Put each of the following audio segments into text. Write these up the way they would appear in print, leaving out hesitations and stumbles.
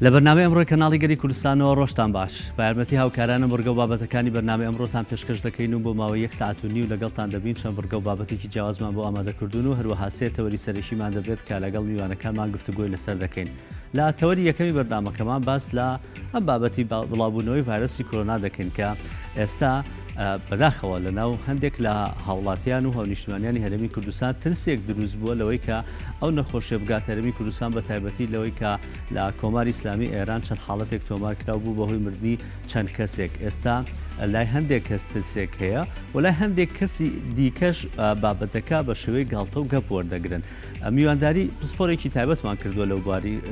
لە بەرنامەی ئەمڕۆی کەناڵی گەری کوردستانەوە ڕۆژتان باش بە یارمەتی هاوکارانە بەرگە و بابەتەکانی بەرنامەی ئەمڕۆتان پێشکەش دەکەین و بۆ ماوەی 1 ساعت و نیو لەگەڵتان دەبین چەند بەرگە و بابەتێکی جیاوازمان بۆ ئامادەکردوون و هەروەها سێ تەوەری سەرەکیمان دەبێت کە لەگەڵ میوانەکانمان گفتوگۆی لەسەر دەکەین. لە تەوەری یەکەمی بەرنامەکەمان باس لە ئەم بابەتی بڵاوبوونەوەی ڤایرۆسی کۆرۆنا دەکەین کە ئێستا بەداخەوە لەناو هەندێک لە هاوڵاتیان و هاونیشتمانیانی هەرێمی کوردستان ترسێک دروست بووە لەوەی کە ئەو نەخۆشیە بگات هەرێمی کوردستان بە تایبەتی لەوەی کە لە کۆماری ئیسلامی ئێران چەند حاڵەتێک تۆمار کراو بوو بەهۆی مردنی چەند کەسێک. ئێستا لای هەندێک کەس ترسێک هەیە و لای هەندێک کەسی دیکەش بابەتەکە بە شێوەی گاڵتە و گەپ وەردەگرن. میوانداری پسپۆرێکی تایبەتمان کردووە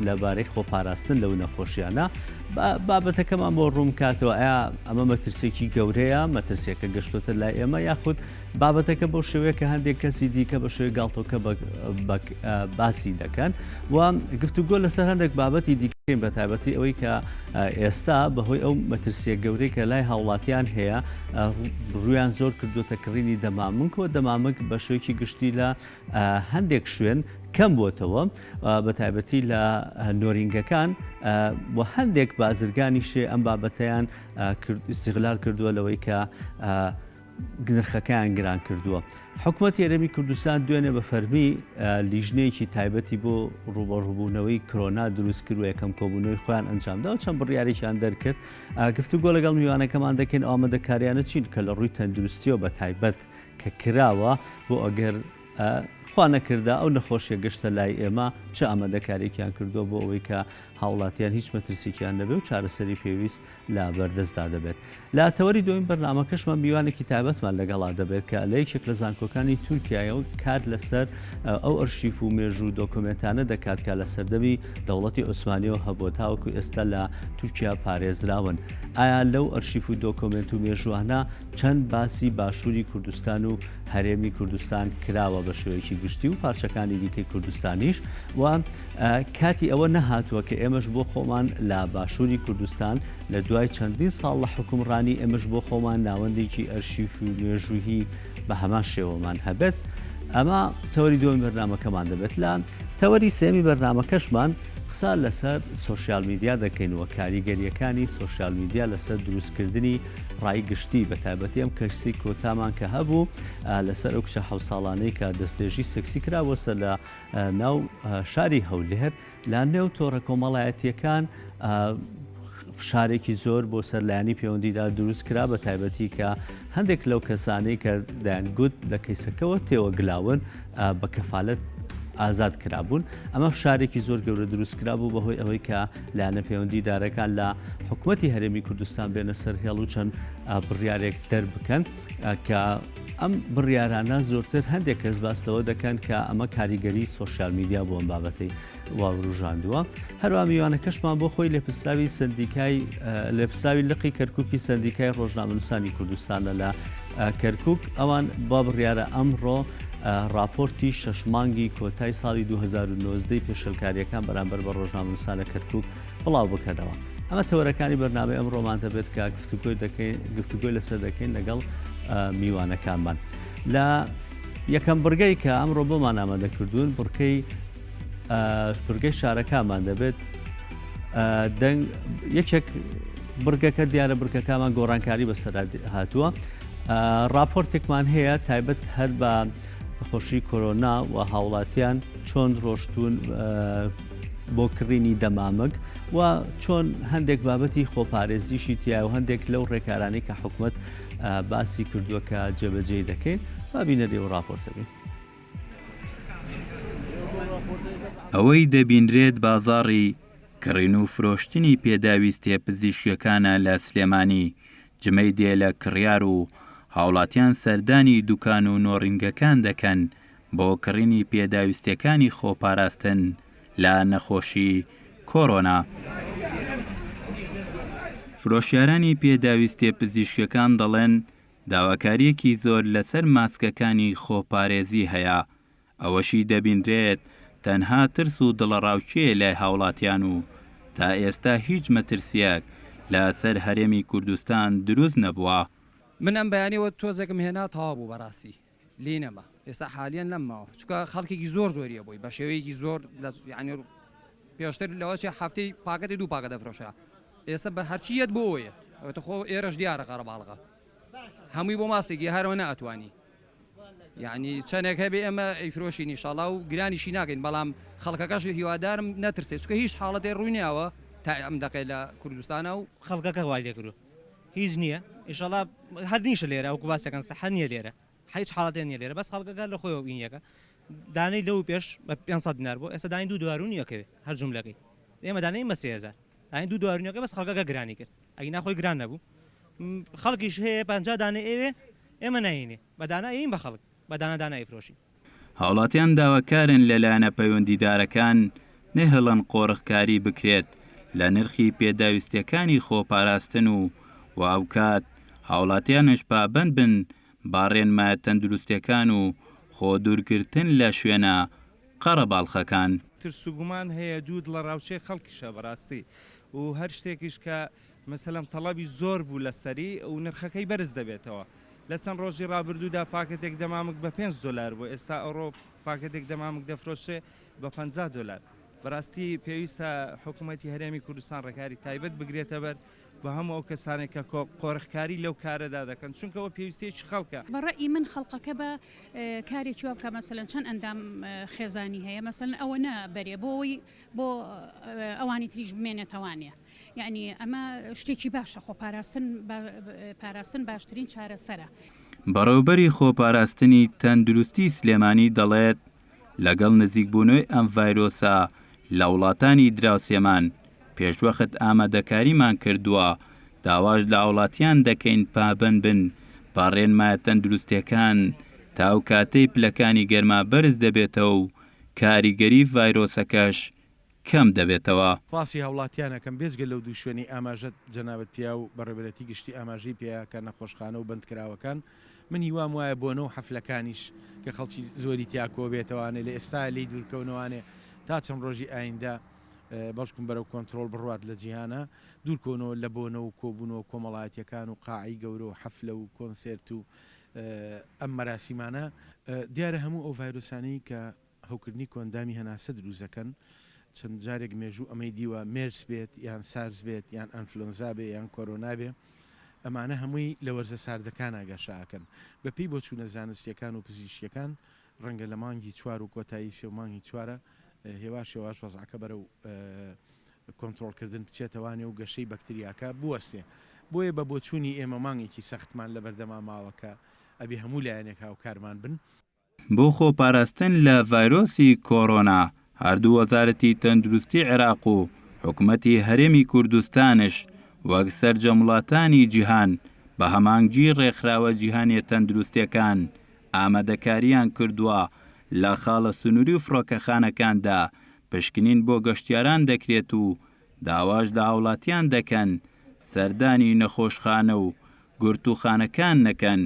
لەبارەی خۆپاراستن لەو نەخۆشیانە. بابەتەکەمان بۆ ڕوون کاتەوە ئایا ئەمە مەترسێکی گەورەیە، مەترسێکە گەشتۆتە لای ئێمە، یاخود بابەتەکە بۆ شێوەیە کە هەندێک کەسی دیکە بە شێوەی گاڵتۆکە باسی دەکەن و گفتوگۆ لەسەر هەندێک بابەتی دیکەین بە تایبەتی ئەوەی کە ئێستا بەهۆی ئەو مەترسیە گەورەی کە لای هاوڵاتیان هەیە ڕویان زۆر کردوتە کڕینی دەمامک بە شێوەیەکی گشتی لە هەندێک شوێن کەم بووتەوە بە تایبەتی لە نۆرینگەکان و هەندێک بازرگانیشێ ئەم بابەتەیان ئیستیغلال کردووە لەوەی کە نرخەکەیان گران کردووە. حکوومەتی هەرێمی کوردستان دوێنێ بە فەرمی لیژنەیەکی تایبەتی بۆ ڕوبەڕووبوونەوەی کۆرۆنا دروست کرد و یەکەم کۆبوونەوەی خۆیان ئەنجامدا و چەند بڕیارێکیان دەرکرد. گفتوگۆ لەگەڵ میوانەکەمان دەکەین ئامادەکاریانە چین کە لە ڕووی تەندروستیەوە بە تایبەت کە کراوە بۆ ئەگەر خوا نەکردا ئەو نەخۆشیە گەشتە لای ئێمە چه ئامادەکارێکیان کردووە بۆ ئەوەی کە هاوڵاتیان هیچ مەترسێکیان نەبێ و چارەسەری پێویست لە بەردەستدا دەبێت. لە تەوەری دومین بەرنامەکەشمان میوانێکی تایبەتمان لەگەڵا دەبێت کە لە یەکێک لە زانکۆکانی تورکیایە و کار لەسەر ئەو ئەرشیف و مێژوو دۆکومنتانە دەکات کە لە سەردەمی دەوڵەتی عوسمانیەوە هەبووە تاوەکو ئێستا لە تورکیا پارێزراون. ئایا لەو ئەرشیف و دۆکومنت و مێژوانە چەند باسی باشووری کوردستان و هەرێمی کوردستان کراوە بە شێوەیەکی گشتی و پارچەکانی دیکەی کوردستانیش و کاتی ئەوە نەهاتووە کە ئێمەش بۆ خۆمان لە باشووری کوردستان لە دوای چەندین ساڵ لە حکومڕانی ئێمەش بۆ خۆمان ناوەندێکی ئەرشیف و مێژووی بە هەمان شێوەمان هەبێت. ئەمە تەوەری دومی بەرنامەکەمان دەبێت. لە تەوەری سێمی بەرنامەکەشمان قسە لەسەر سۆشیال میدیا دەکەینەوە کاریگەریەکانی سۆشیال میدیا لەسەر دروستکردنی ڕایگشتی بە تایبەتی ئەم کەسی کۆتامان کە هەبوو لەسەر ئەو کشە 7 ساڵانەی کە دەستێژی سەکسی کراوەسە لە ناو شاری هەولێر لە نێو تۆڕە کۆمەڵایەتیەکان فشارێکی زۆر بۆ سەرلایەنی پەیوەندیدا دروست کرا بە تایبەتی کە هەندێک لەو کەسانەی کە دەیانگوت لە کەیسەکەەوە تێوەگلاون بە کەفالەت ئازاد کرابوون. ئەمە فشارێکی زۆر گەورە دروست کرابوو بەهۆی ئەوەی کە لایەنە پەیوەندیدارەکان لە حکوومەتی هەرێمی کوردستان بێنە سەر هێڵ و چەند بڕیارێک دەربکەن کە ئەم بڕیارانە زۆرتر هەندێک کەس باستەوە دەکەن کە ئەمە کاریگەری سۆشیال میدیا بۆ ئەم بابەتەی واڕژاندووە. هەروە میوانەکەشمان بۆ خۆی لێپستراوی سندیکای لێپستراوی لقی کەرکووکی سندیکای ڕۆژنامەنووسانی کوردستانە لە کەرکووک ئەوان با بڕیارە ئەمڕۆ راپۆرتی 6 مانگی کۆتای ساڵی 2019 پێشەلکاریەکان بەرامبەر بە ڕۆژنامەنووسانە کەرکووک بڵاو بکەنەوە. ئەمە تەوەرەکانی بەرنامەی ئەمڕۆمان دەبێت کە گفتوگۆی لەسەر دەکەین لەگەڵ میوانەکانمان. لە یەکەم بڕگەی کە ئەمڕۆ بۆمان ئامادەکردوون بڕگەی شارەکانمان دەبێت یەکێک بڕگەکە دیارە بڕگەکانمان گۆڕانکاری بەسەر هاتووە. راپۆرتێکمان هەیە تایبەت هەر بە خۆشی کۆرۆنا و هاوڵاتیان چۆن ڕۆشتون بۆ کڕینی دەمامک و چۆن هەندێک بابەتی خۆپارێزیشی تیا و هەندێک لەو ڕێکارانی کە حکوومەت باسی کردووە کە جێبەجێ دەکەین و بینەری و راپۆرتەبین. ئەوەی دەبینرێت بازاڕی کڕین و فرۆشتنی پێداویستیە پزیشکەکانە لە سلێمانی جمەی دێ لە کڕیار و هاوڵاتیان سەردانی دوکان و نۆڕینگەکان دەکەن بۆ کڕینی پێداویستیەکانی خۆپاراستن لە نەخۆشی کۆرۆنا. فرۆشیارانی پێداویستیە پزیشکەکان دەڵێن داواکاریەکی زۆر لەسەر ماسکەکانی خۆپارێزی هەیە. ئەوەشی دەبینرێت تەنها ترس و دڵەڕاوچێ لای هاوڵاتیان و تا ئێستا هیچ مەترسیەک لە سەر هەرێمی کوردستان دروست نەبووە. من ئەم بەیانیەوە تۆزێکم هێنا تەواو بوو بەڕاستی لی نەما ئێستا حالیان لەماوە چکە خەڵکێکی زۆر زۆریە بووی بە شێوەیەکی زۆر یعنی پێشتر لەوەچی هەفتەی پاکەتی 2 پاکە دەفرۆشرا ئێستا بە هەرچیەت بۆیە ئەوتە خۆ ئێرەش دیارە قەرەباڵغا هەمووی بۆ ماسێکی هەرەوە نەئەتوانی یعنی چەندێک هەبێ ئەمە ئەیفرۆشی نیشاڵا و گرانیشی ناکەین بەڵام خەڵکەکەش هیوادارم نەترسێت چکە هیچ حاڵەتێ ڕوونیاوە تا ئەم دقی لە کوردستانە و خەڵکەکە وای لێکرو هیچ نییە ئیشەڵا هەر نیشە لێرە ئەو باسەکەن سەحە نییە لێرە هیچ حاڵەتێ نیە لێرە بەس خەڵکەکە لە خۆیەوە بینیەکە دانەی لەو پێش بە 500 دینار بۆ ئێستا دانی 2 دوارونیەکەوێ هەر جملەکەی ئێمە دانەی مە 3000 دانی 2 دوارونیەکە بەس خەڵکەکە گرانی کرد ئەگە ناخۆی گران نەبوو خەڵکیش هەیە 50 دانە ئێوێ ئێمە ناینێ بەدانە ئین بە خەڵک بەدانە دانای فرۆشی هاوڵاتیان داواکارن لەلایەنە پەیوەندیدارەکان نەهێڵن قۆڕخکاری بکرێت لە نرخی پێداویستیەکانی خۆپاراستن و واوکات هاوڵاتیانش پابەند بن باڕێنمایە تەندروستیەکان و خۆ دوورگرتن لە شوێنە قەرەباڵخەکان ترسوگومان هەیە دوود لە ڕاوچەی خەڵکیشە بەڕاستی و هەر شتێکیش کە مەسەلەن تەڵەبی زۆر بوو لەسەری و نرخەکەی بەرز دەبێتەوە لە چەند ڕۆژی ڕابردوودا پاکەتێک دەمامک بە 5 دلار بۆ ئێستا ئەوڕۆ پاکەتێک دەمامک دەفرۆشێ بە 50 دلار بەڕاستی پێویستە حکوومەتی هەرێمی کوردستان ڕێکاری تایبەت بگرێتە بەر بە هەموو ئەو کەسانێک کە قۆڕخکاری لەو کارەدا دەکەن چونکەوە پێویستێکی خەڵکە بەڕێی من خەڵقەکە بە کارێکی وە بکە مەسەلەن چەند ئەندام خێزانی هەیە مەسەلەن ئەوە نەبەرێ بۆی بۆ ئەوانی تریش بمێنێتەوانێ یعنی ئەمە شتێکی باشە پاراستن باشترین چارەسەرە بەڕێوەبەری خۆپاراستنی تەندروستی سلێمانی دەڵێت لەگەڵ نزیکبوونەوەی ئەم ڤایرۆسە لە وڵاتانی دراوسێمان پێشوەخت ئامادەکاریمان کردووە داواش لە وڵاتیان دەکەین پابەند بن پاڕێنمایە تەندروستیەکان تاو کاتەی پلەکانی گەرما بەرز دەبێتەوە و کاریگەری ڤایرۆسەکەش کەم دەبێتەوە پاسی هاوڵاتیانەکەم بێزگە لەو دوو شوێنی ئاماژەت جەنابەت پیا و بەڕێبەتی گشتی ئاماژەی پێیا کە نەخۆشخانە و بەندکراوەکان من هیوام وایە بۆنەوە حەفلەکانیش کە خەڵکی زۆری تیاکۆ بێتەوانێ لە ئێستا لی دوورکەونەوانێ تا چەند ڕۆژی ئایندا بەڵکم بەرەو کۆنتترۆل بڕات لە جیهانە دوورکۆنەوە لە بۆنەوە و کۆبوونەوە کۆمەڵایەتەکان و قاعی گەورە و حەفلە و کۆنسرت و ئەم مەراسیمانە دیارە هەموو ئەو ڤایرۆسانەی کە هەوکردنی کۆندامی هەناسە دروستەکەن چەند جارێک مێژوو ئەمەی دیوە مێرس بێت یان سارز بێت یان ئەنفلۆنزا بێ یان کۆرۆنا بێ ئەمانە هەمووی لە وەرزە ساردەکان ئاگاشاکەن بەپێی بۆ چوونە زانستیەکان و پزیشکیەکان ڕەنگە لە مانگی 4 و کۆتایی سێ و مانگی 4 هێواش هێواش وەزعەکە بەرەو کۆنتترۆلکردن بچێتەوانێ و گەشەی بەکتریاکە بوەستێ بۆیە بە بۆچوونی ئێمە مانگێکی سەختمان لە بەردەما ماوەکە ئەبێ هەموو لایەنێک هاوکارمان بن بۆ خۆپاراستن لە ڤایرۆسی کۆڕۆنا هەردوو وەزارەتی تەندروستی عێراق و حکوومەتی هەرێمی کوردستانش وەک سەرجەم وڵاتانی جیهان بە هەمانگی ڕێکخراوە جیهانیە تەندروستیەکان ئامادەکاریان کردووە لە خاڵە سنووری و فڕۆکەخانەکاندا پشکنین بۆ گەشتیاران دەکرێت و داواش لە هاوڵاتیان دەکەن سەردانی نەخۆشخانە و گورتوخانەکان نەکەن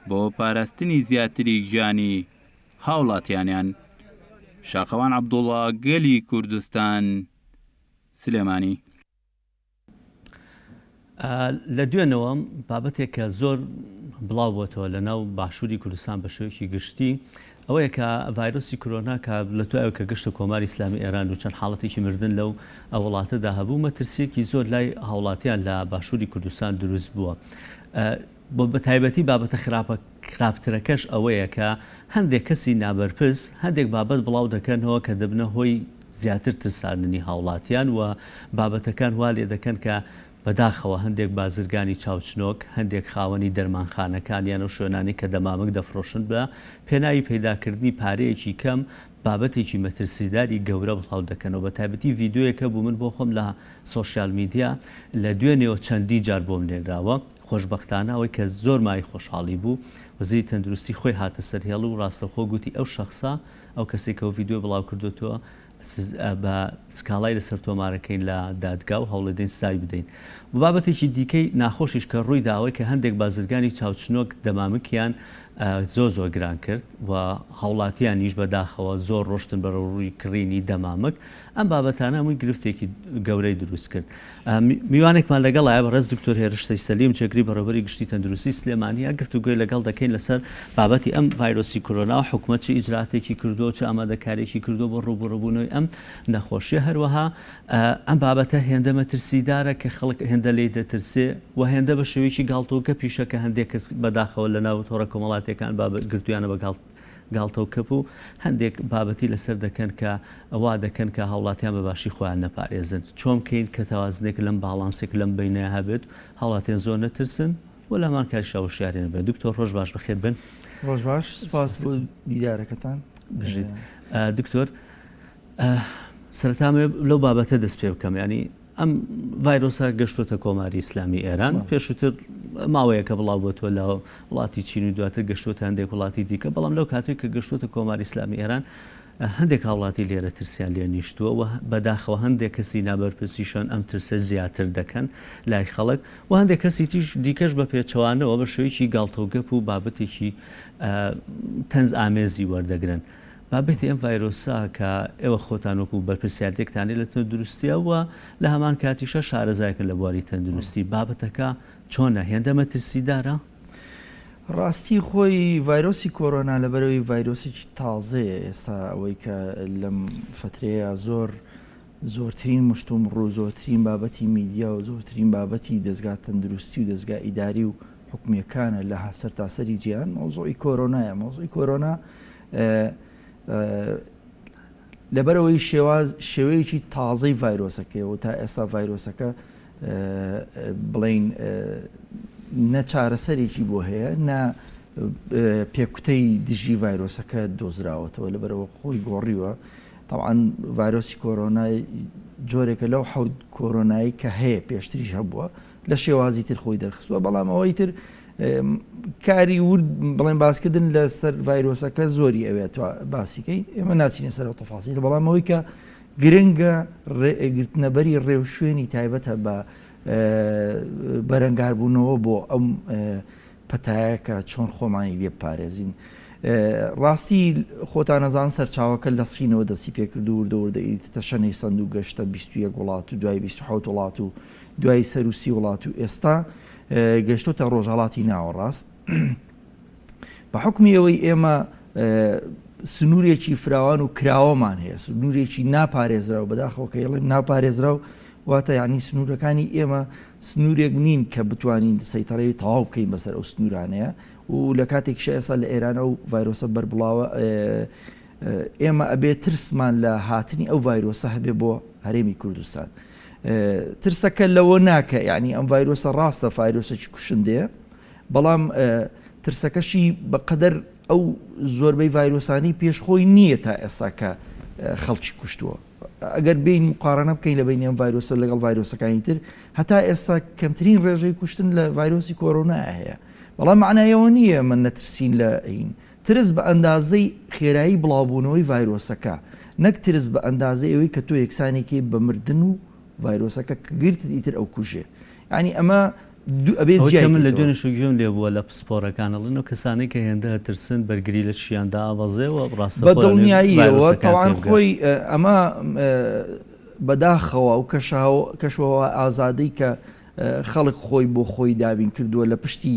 بۆ پاراستنی زیاتری گیانی هاوڵاتیانیان شاخەوان عەبدوڵڵا گەلی کوردستان سلێمانی لە دوێنەوە بابەتێک کە زۆر بڵاو بۆتەوە لە ناو باشووری کوردستان بە شێوەیەکی گشتی ئەوەیە کە ڤایرۆسی کۆرۆنا کە لە توایەوە کە گەشتە کۆماری ئیسلامی ئێران و چەند حاڵەتێکی مردن لەو وڵاتەدا هەبوو مەترسیەکی زۆر لای هاوڵاتیان لە باشووری کوردستان دروست بووە بۆ بە تایبەتی بابەتە خراپترەکەش ئەوەیە کە هەندێک کەسی نابەرپرس هەندێک بابەت بڵاو دەکەنەوە کە دەبنە هۆی زیاتر ترساندنی هاوڵاتیان و بابەتەکان وا لێ دەکەن کە بەداخەوە هەندێک بازرگانی چاوچنۆک هەندێک خاوەنی دەرمانخانەکان یان و شوێنانی کە دەمامک دەفرۆشن بە پێناوی پەیداکردنی پارەیەکی کەم بابەتێکی مەترسیداری گەورە بڵاو دەکەنەوە بە تایبەتی ڤیددیۆیەکە بوو من بۆ خۆم لە سۆشیال میدیا لە دوێنێەوە چەندی جار بۆم لێنراوە خۆشبەختانە ئەوەی کە زۆر مای خۆشحاڵی بوو وەزیری تەندروستی خۆی هاتە سەرهێڵ و ڕاستەخۆ گوتی ئەو شەخصا ئەو کەسێکەوە ڤیددیۆ بڵاو کردوتەوە بە سکاڵای لەسەر تۆمارەکەین لە دادگا و هەوڵەدەین سای بدەین بابەتێکی دیکەی ناخۆشیش کە ڕووی داوای کە هەندێک بازرگانی چاوچنۆک دەمامکیان زۆ گران کرد و هاوڵاتیانیش بەداخەوە زۆر ڕۆشتن بەرە ڕووی کڕینی دەمامک ئەم بابەتانە هەمووی گرفتێکی گەورەی دروست کرد. میوانێکمان لەگەڵایە بەڕێز دکتۆر هێرشتەی سەلیم چێگری بەڕێوەبەری گشتی تەندروستی سلێمانیە گفتوگوی لەگەڵ دەکەین لەسەر بابەتی ئەم ڤایرۆسی کۆرۆنا و حکوومەت چه ئیجراتێکی کردو چه ئامادەکاریێکی کردو بۆ ڕوبڕبوونەوەی ئەم نەخۆشیە. هەروەها ئەم بابەتە هێندە مەترسیدارە کە خەڵک هێندە لێی دەترسێ و هێندە بە شێوەیەکی گاڵتۆکە پیشەکە هەندێک کەس بەداخەوە لە ناو تۆڕە کۆمەڵاتەکان گرتویانە بە گاڵتەوکەپ و هەندێک بابەتی لەسەر دەکەن کە ئەوا دەکەن کە هاوڵاتیان بە باشی خۆیان نەپارێزن. چۆن بکەین کە تەوازنێک لەم باڵانسێک لەم بینەیە هەبێت هاوڵاتیان زۆر نەترسن و لەمان کاریشا وشیارێنە بێت. دکتۆر ڕۆژ باش بەخێر بن. ڕۆژ باش، سپاس بۆ دیدارەکەتان. بژیت دکتۆر سەرەتامێ لەو بابەتە دەست پێ بکەم، ینی ئەم ڤایرۆسە گەشتوتە کۆماری ئیسلامی ئێران پێشووتر ماوەیەکە بڵاو بۆتوە لە وڵاتی چین و دواتر گەشتوتە هەندێک وڵاتی دیکە، بەڵام لەو کاتێک کە گەشتوتە کۆماری ئیسلامی ئێران هەندێک هاوڵاتی لێرە ترسیان لێ نیشتووە و بەداخەوە هەندێک کەسی نابەرپرسیشان ئەم ترسە زیاتر دەکەن لای خەڵک و هەندێک کەسی دیکەش بە پێچەوانەوە بە شێوەیەکی گاڵتەوگەپ و بابەتێکی تەنز ئامێزی وەردەگرن. بابەتی ئەم ڤایرۆسا کە ئێوە خۆتان وەکو بەرپرسیارێکتانی لە تەندروستیە و لە هەمان کاتیشە شارەزایکن لە بواری تەندروستی، بابەتەکە چۆنە هێندە مەترسیدارە؟ ڕاستی خۆی ڤایرۆسی کۆرۆنا لەبەرەوەی ڤایرۆسێکی تازەیە ئێستا ئەوەی کە لەم فترەیە زۆرترین مشتوم ڕوو زۆرترین بابەتی میدیا و زۆرترین بابەتی دەستگا تەندروستی و دەستگا ئیداری و حکومیەکانە لە سەر تاسەری جیهان مۆزۆی کۆرۆنایە. مۆزۆی کۆرۆنا لەبەرەوەی شێوەیەکی تازەی ڤایرۆسەکەیەوە تا ئێستا ڤایرۆسەکە بڵین نە چارەسەرێکی بۆ هەیە نە پێکوتەی دژی ڤایرۆسەکە دۆزراوەتەوە لەبەرەوە خۆی گۆڕیوە. طبعاً ڤایرۆسی کۆرۆنای جۆرێکە لەو حەوت کۆرۆنایی کە هەیە پێشتریش هەبووە لە شێوازی تر خۆی دەرخستووە، بەڵام ئەوەی تر کاری ورد بڵێن باسکردن لەسەر ڤایرۆسەکە زۆری ئەوێت باسیکەی ئێمە ناچینە سەر تەفاسیل، بەڵام ئەوەی کە گرنگە گرتنەبەری ڕێو شوێنی تایبەتە بە بەرەنگاربوونەوە بۆ ئەم پەتایەکە چۆن خۆمانی لێ بپارێزین. ڕاستی خۆتان نەزان سەرچاوەکە لە سینەوە دەستی پێکرد و وردەوردەیتە شەنەی سند و گەشتە 21 وڵات و دوای 27 وڵات و دوای سەروسی وڵات و ئێستا گەشتۆتە ڕۆژهەڵاتی ناوەڕاست. بە حکمی ئەوەی ئێمە سنوورێکی فراوان و کراوەمان هەیە، سنوورێکی ناپارێزرا و بەداخەوە کە ئێڵێم ناپارێزرا و واتە یعنی سنوورەکانی ئێمە سنوورێک نین کە بتوانین سەیتەڕەی تەواو بکەین بەسەر ئەو سنوورانەیە و لە کاتێکشە ئێستا لە ئێرانە و ڤایرۆسە بەربڵاوە ئێمە ئەبێ ترسمان لە هاتنی ئەو ڤایرۆسە هەبێ بۆ هەرێمی کوردستان. ترسەکە لەوە ناکە، یعنی ئەم ڤایرۆسە ڕاستە ڤایرۆسێکی کوشندەیە، بەڵام ترسەکەشی بەقەدەر ئەو زۆربەی ڤایرۆسانی پێشخۆی نییە تا ئێستا کە خەڵکی کوشتووە. ئەگەر بین مقارنە بکەین لە بینی ئەم ڤایرۆسە لەگەڵ ڤایرۆسەکانی تر هەتا ئێستا کەمترین ڕێژەی کوشتن لە ڤایرۆسی کۆرۆنا هەیە، بەڵام معنایەوە نییە من نەترسین لە ئین ترس بە ئەندازەی خێرایی بڵاوبوونەوەی ڤایرۆسەکە، نەک ترس بە ئەندازەی ئەوەی کە تۆ یەکسانێکی بە مردن و ڤایرۆسەکە گرت ئیتر ئەو کوژێ. ینی ئەمە من لە دوێنێ شوگوێم لێ بووە لە پسپۆرەکانەڵن و کەسانی کە هێندە ترسن بەرگری لە شیاندا ئاوازێەوە ڕاستە بە دڵنیاییەوە تەوان خۆی ئەمە بەداخەوە و کەشەوە ئازادەی کە خەڵک خۆی بۆ خۆی دابین کردووە لە پشتی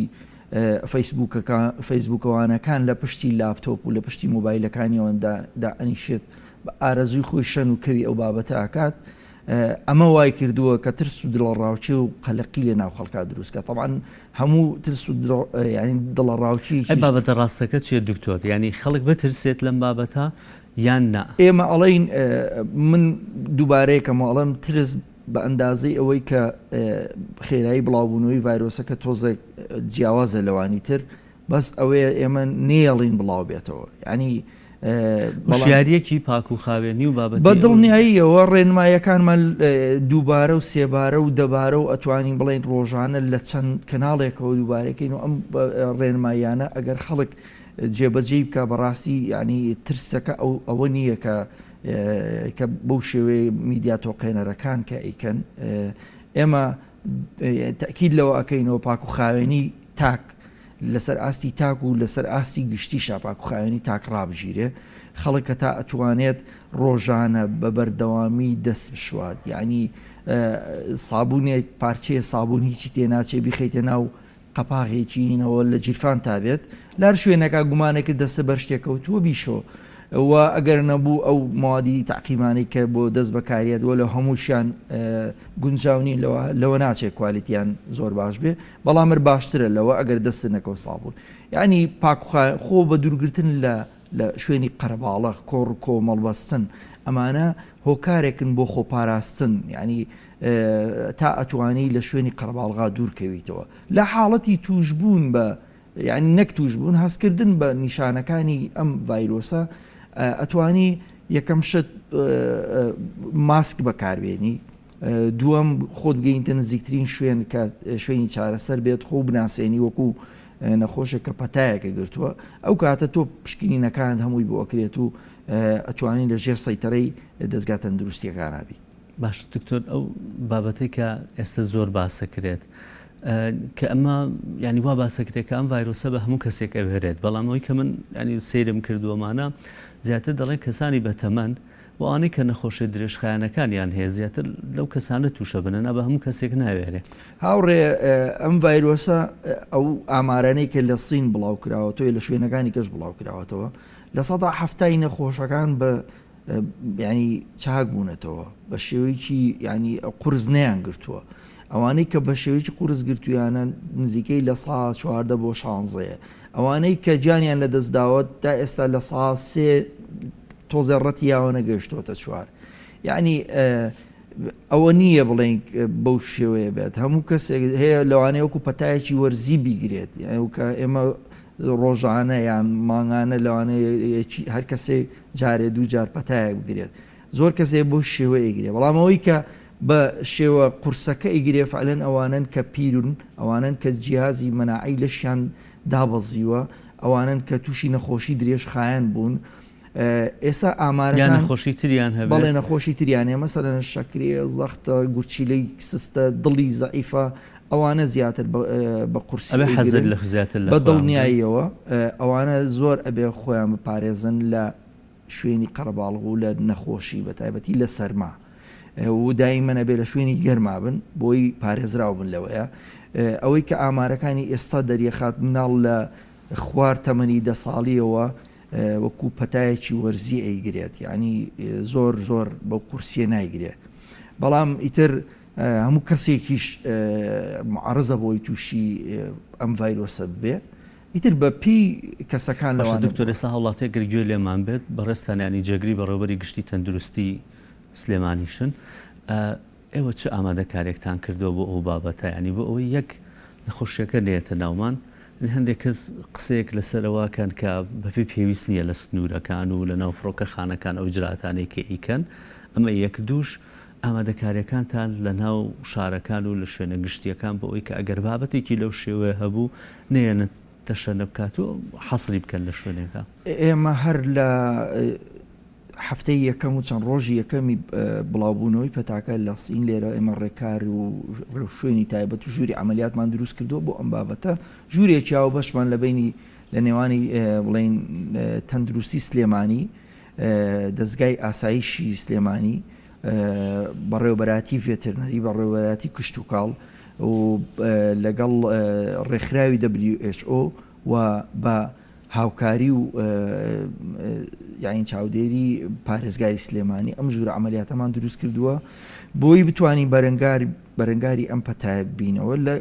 فەیسبووکەوانەکان لە پشتی لاپتۆپ و لە پشتی مۆبایلەکانیەوەدا ئەنیشێت بە ئارەزوی خۆی شەن و کەوی ئەو بابەتە ئاکات. ئەمە وای کردووە کە ترس و دڵڕاوچی و قەلەقی لە ناو خەڵکا دروستکە. طبعاً هەموو ترس و دڵڕاوچی بابەتە ڕاستەکە چیە دکتۆر؟ ینی خەڵک بترسێت لەم بابەتە یان نا؟ ئێمە ئەڵین من دووبارەیەکەمە ئەڵم ترس بە ئەندازەی ئەوەی کە خێرایی بڵاوبوونەوەی ڤایرۆسەکە تۆزێک جیاوازە لەوانی تر، بەس ئەوەیە ئێمە نێڵین بڵاو بێتەوە. ینی شیارەکی پاک و خاوێنی و بابەت بە دڵنیاییەوە ڕێنمایەکانمان دووبارە و سێبارە و دەبارە و ئەتوانین بڵێن ڕۆژانە لە چەند کەناڵێکەوە دووبارەکەین و ئەم ڕێنمایانە ئەگەر خەڵک جێبەجێ بکە بەڕاستی ینی ترسەکە ئەوە نییە کە بەو شێوەیە میدیا تۆقێنەرەکان کە ئەیکەن. ئێمە تەکید لەوە ئەەکەینەوە پاک و خاوێنی تاک لەسەر ئاستی تاک و لەسەر ئاستی گشتی شاپاک و خاوێنی تاک ڕابژیرێ خەڵک کە تا ئەتوانێت ڕۆژانە بە بەردەوامی دەست بشوات یعنی سابوونێک پارچەیە سابوون هیچی تێناچێ بیخەیتە ناو قەپاغێکینەوە لە جیرفان تابێت لار شوێنەکە گومانێکە دەستە بەر شتێکەوتووە بیشۆ و ئەگەر نەبوو ئەو موادی تاقیمانی کە بۆ دەست بەکارێتەوە لە هەمووشیان گونجاونی لەوە ناچێت کوالیتیان زۆر باش بێ بەڵام باشترە لەوە ئەگەر دەست نەکەوت سابوون یعنی خۆ بە دوورگرتن لە شوێنی قەرەباڵە کۆڕ کۆمەڵبەستن ئەمانە هۆکارێکن بۆ خۆپاراستن ینی تا ئەتوانی لە شوێنی قەرەباڵغا دوورکەویتەوە لە حاڵەتی توشبوون بە یعنی نەک توشبوون هەستکردن بە نیشانەکانی ئەم ڤایرۆسە ئەتوانی یەکەم شت ماسک بەکاربێنی دووەم خۆت بگەینتە نزیکترین شوێن کە شوێنی چارەسەر بێت خۆ بناسێنی وەکو نەخۆشێک کە پەتایەکە گرتووە ئەو کاتە تۆ پشکنینەکان هەمووی بۆ ئەکرێت و ئەتوانین لە ژێر سەیتەرەی دەستگا تەندروستیەکان نابیت. باش دکتۆر ئەو بابەتەی کە ئێستا زۆر باسەکرێت کە ئەمە ینی وا باسەکرێت کە ئەم ڤایرۆسە بە هەموو کەسێک ئەوێرێت بەڵام ئەوەی کە من ینی سەیرم کردووەمانە زیاتر دەڵێن کەسانی بەتەمەن بۆ ئەوانەی کە نەخۆشی درێژخایەنەکانیان هەیە زیاتر لەو کەسانە تووشە بنەنا بە هەموو کەسێک ناوێرێ هاوڕێ ئەم ڤایرۆسە ئەو ئامارانەی کە لە سین بڵاو کراوەتەوە لە شوێنەکانی کەش بڵاو کراوەتەوە لە سەدا هەفتای نەخۆشەکان بە ینی چاک بوونەتەوە بە شێوەیەکی ینی قورس نەیان گرتووە ئەوانەی کە بە شێوەیەکی قورس گرتویانە نزیکەی لە سا 14 بۆ 16 ئەوانەی کە جانیان لە دەستداوت تا ئێستا لە سا 3 تۆزێڕەتی یاوە نەگەشتۆتە 4 یعنی ئەوە نییە بڵێن بەو شێوەیە بێت هەموو کەسێک هەیە لەوانەیە وەکو پەتایەکی وەرزی بیگرێت کە ئێمە ڕۆژانە یان مانگانە لەوانەیە هەر کەسێ جارێ دوو جار پەتایە بگرێت زۆر کەسێ بۆ شێوە ئەیگرێت بەڵام ئەوەی کە بە شێوە قورسەکە ئیگرێ فعلەن ئەوانن کە پیرون ئەوانن کە جیهازی مەناعی لەشیان دابەزیوە ئەوانن کە تووشی نەخۆشی درێژ خایەن بوون ئێستا ئامارەکان نەخۆشی تریان هەبێت بەڵێ نەخۆشی تریانێ مەسەلەن شەکرێ زەختە گورچیلەی سستە دڵی زەعیفە ئەوانە زیاتر بە قورسی حەزر لە زیاتر بە دڵنیاییەوە ئەوانە زۆر ئەبێ خۆیان بپارێزن لە شوێنی قەرەباڵغ و لە نەخۆشی بە تایبەتی لە سەرما و دایمەنە بێ لە شوێنی گەرما بن بۆی پارێزراو بن لەوەیە ئەوەی کە ئامارەکانی ئێستا دەریەخات مناڵ لە خوار تەمەنی 10 ساڵیەوە وەکو پەتایەکی وەرزی ئەیگرێت یعنی زۆر زۆر بەو قورسیە نایگرێت بەڵام ئیتر هەموو کەسێکیش معارزە بۆی تووشی ئەم ڤایرۆسە بێ ئیتر بە پێی کەسەکان لەوان دکتۆر ئێستا هەوڵاتێک گرگوێ لێمان بێت بەڕێستانیانی جێگری بەڕێوەبەری گشتی تەندروستی سلێمانیشن ئێوە چه ئامادەکارێکتان کردەوە بۆ ئەو بابەتە ینی بۆ ئەوەی یەک نەخۆشیەکە نێتە ناومان هەندێک کەس قسەیەک لەسەرەوەکەن کە بەپێی پێویست نییە لە سنوورەکان و لە ناو فڕۆکە خانەکان ئەو جراتانەی کە ئیکەن ئەمە یەک دووش ئامادەکاریەکانتان لە ناو شارەکان و لە شوێنە گشتیەکان بۆ ئەوەی کە ئەگەر بابەتێکی لەو شێوەیە هەبوو نێنە تەشەنە بکات و حەسری بکەن لە شوێنێکە ئێمە هەر لە هەفتەی یەکەم و چەند ڕۆژی یەکەمی بڵاوبوونەوەی پەتاکە لە سین لێرە ئێمە ڕێکار و شوێنی تایبەت و ژووری عملیاتمان دروست کردو بۆ ئەم بابەتە ژوورێکی و بەشمان لە بینی لە نێوانی بڵین تەندروستی سلێمانی دەستگای ئاسایشی سلێمانی بەڕێوەبەراتی ڤێترنەری بەڕێوەبەراتی کشت و کاڵ و لەگەڵ ڕێکخراوی WHO و بە هاوکاری و یاین چاودێری پارێزگاری سلێمانی ئەم ژوورە عملیاتەمان دروست کردووە بۆی بتوانین بەرەنگاری ئەم پەتایە بینەوە لە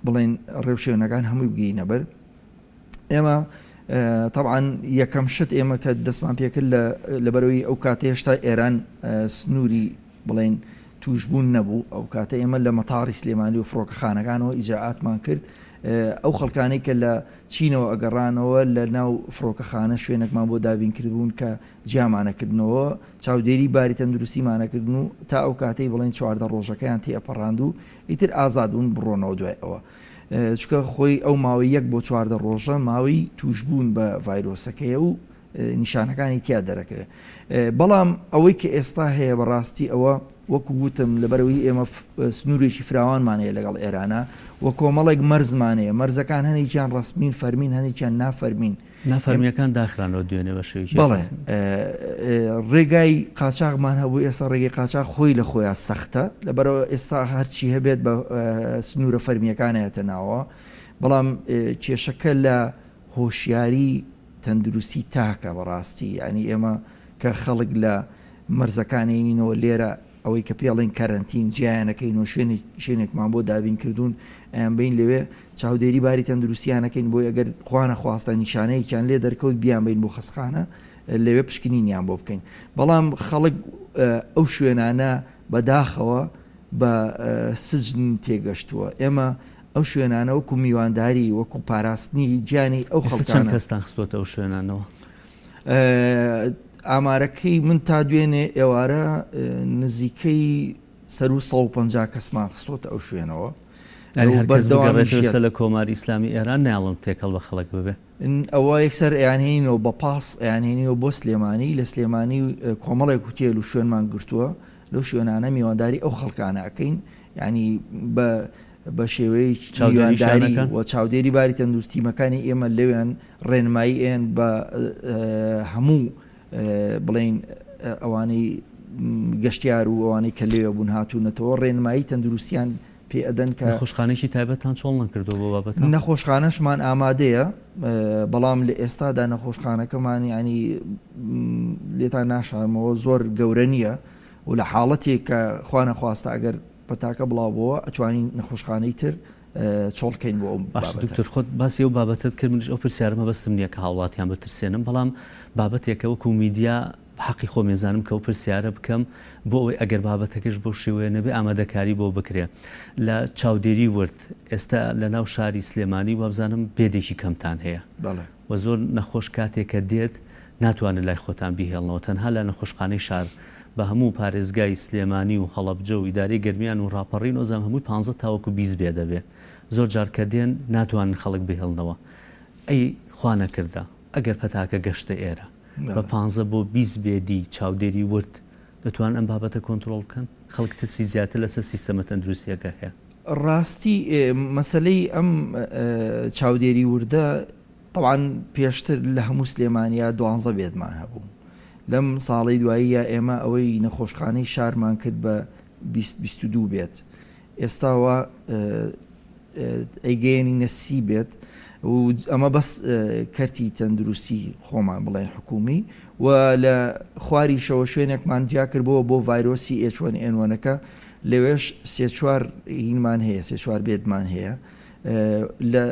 بڵێن ڕێوشێنەکان هەمووی بگەینە بەر ئێمە طبعاً یەکەم شت ئێمە کە دەستمان پێکرد لەبەرەوەی ئەو کاتە هێشتا ئێران سنووری بڵێن توشبوون نەبوو ئەو کاتە ئێمە لە مەتاڕی سلێمانی و فڕۆکەخانەکانەوە ئیجاعاتمان کرد ئەو خەڵکانەی کە لە چینەوە ئەگەڕانەوە لە ناو فڕۆکەخانە شوێنێکمان بۆ دابین کردبوون کە جیامانەکردنەوە چاودێری باری تەندروستیمانەکردن و تا ئەو کاتەی بڵێن 14 ڕۆژەکەیان تێپەڕاند و ئیتر ئازادبوون بڕۆنەوە دوایەوە چکە خۆی ئەو ماوەی 1 بۆ 14 ڕۆژە ماوەی توشبوون بە ڤایرۆسەکەیە و نیشانەکانی تیا دەرەکەوێت بەڵام ئەوەی کە ئێستا هەیە بەڕاستی ئەوە وەکو گوتم لەبەرەوەی ئێمە سنوورێکی فراوانمانەیە لەگەڵ ئێرانە وە کۆمەڵێک مەرزمانەیە مەرزەکان هەنێکیان ڕسمین فەرمین هەنێکیان نافەرمین نافەرمیەکان داخرانەوە دوێنێ بە شێوکی بەڵێ ڕێگای قاچاقمان هەبوو ئێستا ڕێگەی قاچاق خۆی لە خۆیان سەختە لەبەرەوە ئێستا هەرچی هەبێت بە سنوورە فەرمیەکانەیەتە ناوە بەڵام کێشەکە لە هۆشیاری تەندروستی تاکە بەڕاستی ینی ئێمە کە خەڵک لە مەرزەکانینەوە لێرە ئەوەی کە پێڵێن کەرنتین جیانەکەین و شوێنێکمان بۆ دابین کردوون ئەیان بین لەوێ چاودێری باری تەندروستیانەکەین بۆ ئەگەر خوانە خواستە نیشانەیەکیان لێ دەرکەوت بیان بین بۆ خستخانە لەوێ پشکنینیان بۆ بکەین بەڵام خەڵک ئەو شوێنانە بەداخەوە بە سجن تێگەشتووە ئێمە ئەو شوێنانە وەکو میوانداری وەکو پاراستنی گیانی ئەو خەڵکان کەستان خستۆتە ئەو شوێنانەوە ئامارەکەی من تا دوێنێ ئێوارە نزیکەی سەر و 150 کەسمان خستۆتە ئەو شوێنەوە بەردەوامێتە لە کۆماری ئیسلامی ئێران ناڵم تێکەڵ بە خەڵک ببێ ئەوە یەکسەر ئەیانهێنینەوە بە پاس ئەیانهێنینەوە بۆ سلێمانی لە سلێمانی کۆمەڵێک وتێل و شوێنمان گرتووە لەو شوێنانە میوانداری ئەو خەڵکانە ئەەکەین ینی بە شێوەی چاودێری و چاودێری باری تەندروستیمەکانی ئێمە لەوێن ڕێنمایی ئێن بە هەموو بڵین ئەوانەی گەشتیار و ئەوانەی کە لێوە بوون هاتوونەتەوە ڕێنمایی تەندروستیان پێ ئەدەن کە نەخۆشخانەی تایبەتان چۆڵ نەکردو بۆ بابەت نەخۆشخانەشمان ئامادەیە بەڵام لە ئێستادا نەخۆشخانەکەمان ینی لێتان ناشارمەوە زۆر گەورە نییە و لە حاڵەتێک کە خوا نەخواستە ئەگەر پەتاکە بڵاوبەوە ئەتوانین نەخۆشخانەی تر چۆڵکەین بۆ دکتۆر خۆت باسی ئەو بابەتت کرد منش ئەو پرسیارمە بەستم نییە کە هاوڵاتیان بترسێنم بەڵام بابەتێکە وەکو میدیا حەقی خۆ مێزانم کە ئەو پرسیارە بکەم بۆ ئەوەی ئەگەر بابەتەکەش بۆ شێوەیە نەبێ ئامادەکاری بۆ بکرێ لە چاودێری ورد ئێستا لە ناو شاری سلێمانی وابزانم بێدێکی کەمتان هەیە و زۆر نەخۆش کاتێکە دێت ناتوانێت لای خۆتان بیهێڵنەوە تەنها لە نەخۆشخانەی شار بە هەموو پارێزگای سلێمانی و هەڵەبجە و ئیداری گەرمیان و ڕاپەڕین ئۆزام هەمووی 15 تاوەکو 20 بێ دەبێ زۆر جار کە دێن ناتوانن خەڵک بهێڵنەوە ئەی خوا نەکردە ئەگەر پەتاکە گەشتە ئێرە بە 15 بۆ 20 بێدی چاودێری ورد دەتوان ئەم بابەتە کۆنتترۆل بکەن خەڵک ترسی زیاتر لەسەر سیستەمە تەندروستیەکە هەیە ڕاستی مەسلەی ئەم چاودێری وردە طبعاً پێشتر لە هەموو سلێمانیا 12 بێدمان هەبوو لەم ساڵی دواییە ئێمە ئەوەی نەخۆشخانەی شارمان کرد بە 22 بێت ئێستاوە ئەیگەیەنی نەسی بێت و ئەمە بەس کەرتی تەندروستی خۆمان بڵێن حکومی و لە خواریشەوە شوێنێکمان جیا کردبەوە بۆ ڤایرۆسی H1N1ەکە لەوێش 3-4 هینمان هەیە 3-4 بێدمان هەیە لە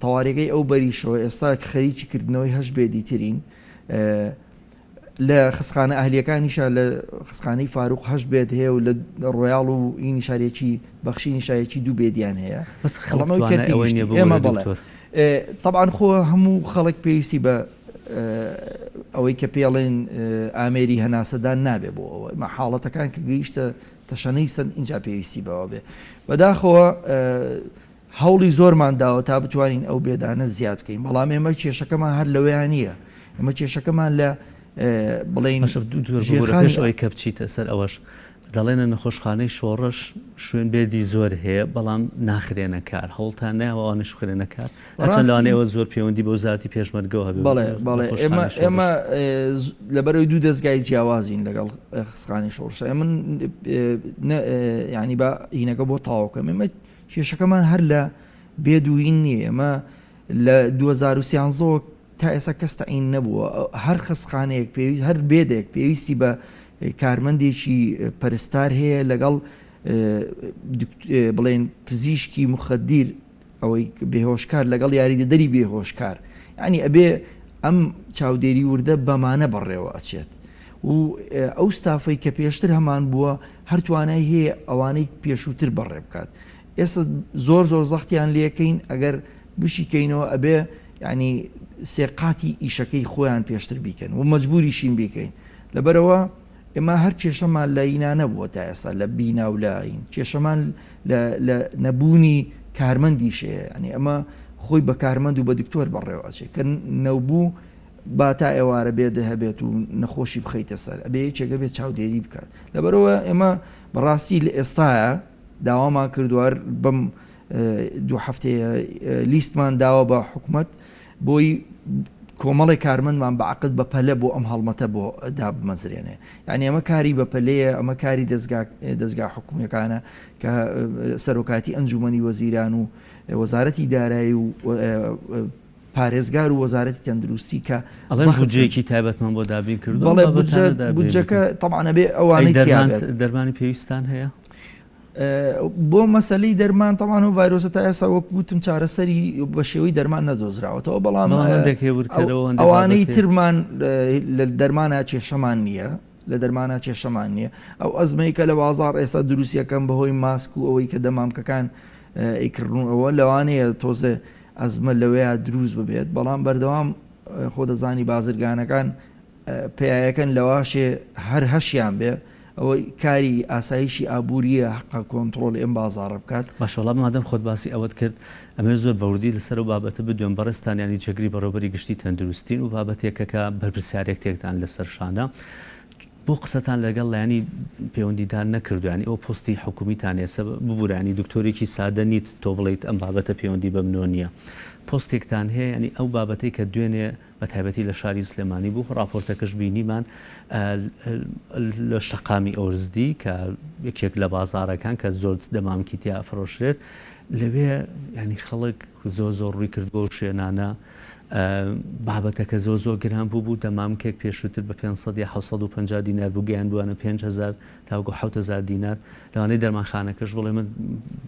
تەواریەکەی ئەو بەریشەوە ئێستا خەریکی کردنەوەی هەش بێدی ترین لە خسخانە ئەهلیەکانیشە لە خسخانەی فاروق هەش بێت هەیە و لە ڕۆیاڵ و ئینی شارێکی بەخشی نیشایەکی 2 بێدیان هەیە ئێمە بڵێ طبعاً خۆ هەموو خەڵک پێویستی بە ئەوەی کە پێڵێن ئامێری هەناسەدان نابێ بۆ ئەوە مە حاڵەتەکان کە گەیشتە تەشەنەی سند اینجا پێویستی بەوە بێ بەداخەوە هەوڵی زۆرمان داوە تا بتوانین ئەو بێدانە زیاد بکەین بەڵام ئێمە کێشەکەمان هەر لەوەیان نییە ئەمە کێشەکەمان لە بڵین ئەوەی کە بچیتە سەر ئەوەش دەڵێنە نەخۆشخانەی شۆڕش شوێن بێدی زۆر هەیە بەڵام ناخرێنە کار هەوڵتان نایەوەوانش بخرێنە کار هەرچەند لەوانەیەوە زۆر پەیوەندی بە وزارەتی پێشمەرگەوە هەبێت بەڵێ ئێمە لەبەرەوەی 2 دەستگای جیاوازین لەگەڵ خسخانی شۆڕشە من ینی بە هینەکە بۆ تاواوکەم ئێمە کێشەکەمان هەر لە بێدوین نییە ئێمە لە 2013 تا ئێستا کەس تەعین نەبووە هەر خسخانەیەک پێویست هەر بێدێک پێویستی بە کارمەندێکی پەرستار هەیە لەگەڵ بڵێن پزیشکی مخدیر ئەوەی بێهۆشکار لەگەڵ یاریدەدەری بێهۆشکار ینی ئەبێ ئەم چاودێری وردە بەمانە بەڕێوە ئەچێت و ئەو ستافەی کە پێشتر هەمان بووە هەر توانای هەیە ئەوانەی پێشووتر بەڕێ بکات ئێستا زۆر زەختیان لێکەین ئەگەر بشیکەینەوە ئەبێ ینی سێقاتی ئیشەکەی خۆیان پێشتر بیکەن و مەجبوریشین بیکەین لەبەرەوە ئێمە هەر کێشەمان لە ئینا نەبووە تا ئێستا لە بینا و لاین کێشەمان لە نەبوونی کارمەندیشەیە ینی ئەمە خۆی بە کارمەند و بە دکتۆر بەڕێوەچێت کە نەوبوو با تا ئێوارە بێ هەبێت و نەخۆشی بخەیتە سەر ئەبێ یەکێکە بێت چاودێری بکات لەبەرەوە ئێمە بەڕاستی لە ئێستاە داوامان کردووار بەم 2 هەفتەیە لیستمان داوە بە حکوومەت بۆی کۆمەڵی کارمەندمان بەعقد بە پەلە بۆ ئەم هەڵمەتە بۆ دابمەزرێنێ یعنی ئەمە کاری بە پەلەیە ئەمە کاری دەستگا حکوومیەکانە کە سەرۆکاتی ئەنجومەنی وەزیران و وەزارەتی دارایی و پارێزگار و وەزارەتی تەندروستی کە بودجەیەکی تایبەتمان بۆ دابین کردو بەڵێ بودجەکە تەمانە بێ ئەوانەی دەرمانی پێویستان هەیە بۆ مەسلەی دەرمان تەمان و ڤایرۆسە تا ئێستا وەکوتم چارەسەری بە شێوەی دەرمان نەدۆزراوەتەوە بەڵام ئەوانەی ترمان لە دەرمانە کێشەمان نییە لە دەرمانە کێشەمان نییە ئەو ئەزمەی کە لە بازار ئێستا دروستیەکەم بەهۆی ماسک و ئەوەی کە دەمامکەکان ئیکردنەوە لەوانەیە تۆزە ئەزمە لەوەیە دروست ببێت بەڵام بەردەوام خۆ دەزانی بازرگانەکان پێیەکەن لەواشێ هەر هەشیان بێ ئەوەی کاری ئاسایشی ئابوووریە حقا کۆنتترۆل ئەم بازارە بکات باشەڵام مادەم خۆت باسی ئەوەت کرد ئەمە زۆر بەوردی لەسەر و بابەتە بدوێن بەڕستانیانی جەگری بەڕۆبەری گشتی تەندروستین و بابەتێکەکە بەرپرسیارێک تێکتان لەسەر شانە بۆ قسەتان لەگەڵ لایانی پەیوەندیدان نەکردوانی ئەو پستی حکومیتان ێسە ببوورانی دکتۆرێکی سادە نیت تۆ بڵیت ئەم بابەتە پەیوەندی بە منۆ نییە پۆستێکتان هەیە ینی ئەو بابەتەی کە دوێنێ بە تایبەتی لە شاری سلێمانی بوو راپۆرتەکەش بینیمان لە شەقامی ئۆرزدی کە یەکێک لە بازارەکان کە زۆر دەمامکی تیا ئەفرۆشرێت لەوێ ینی خەڵک زۆر ڕووی کرد بۆ شوێنانە بابەتەکە زۆر گران بوو دەمامکێک پێشووتر بە 500 یا 750 دینار بوو گەیاندوانە 5000 تاوگو 7000 دینار لەوانەی دەرمانخانەکەش بڵێ من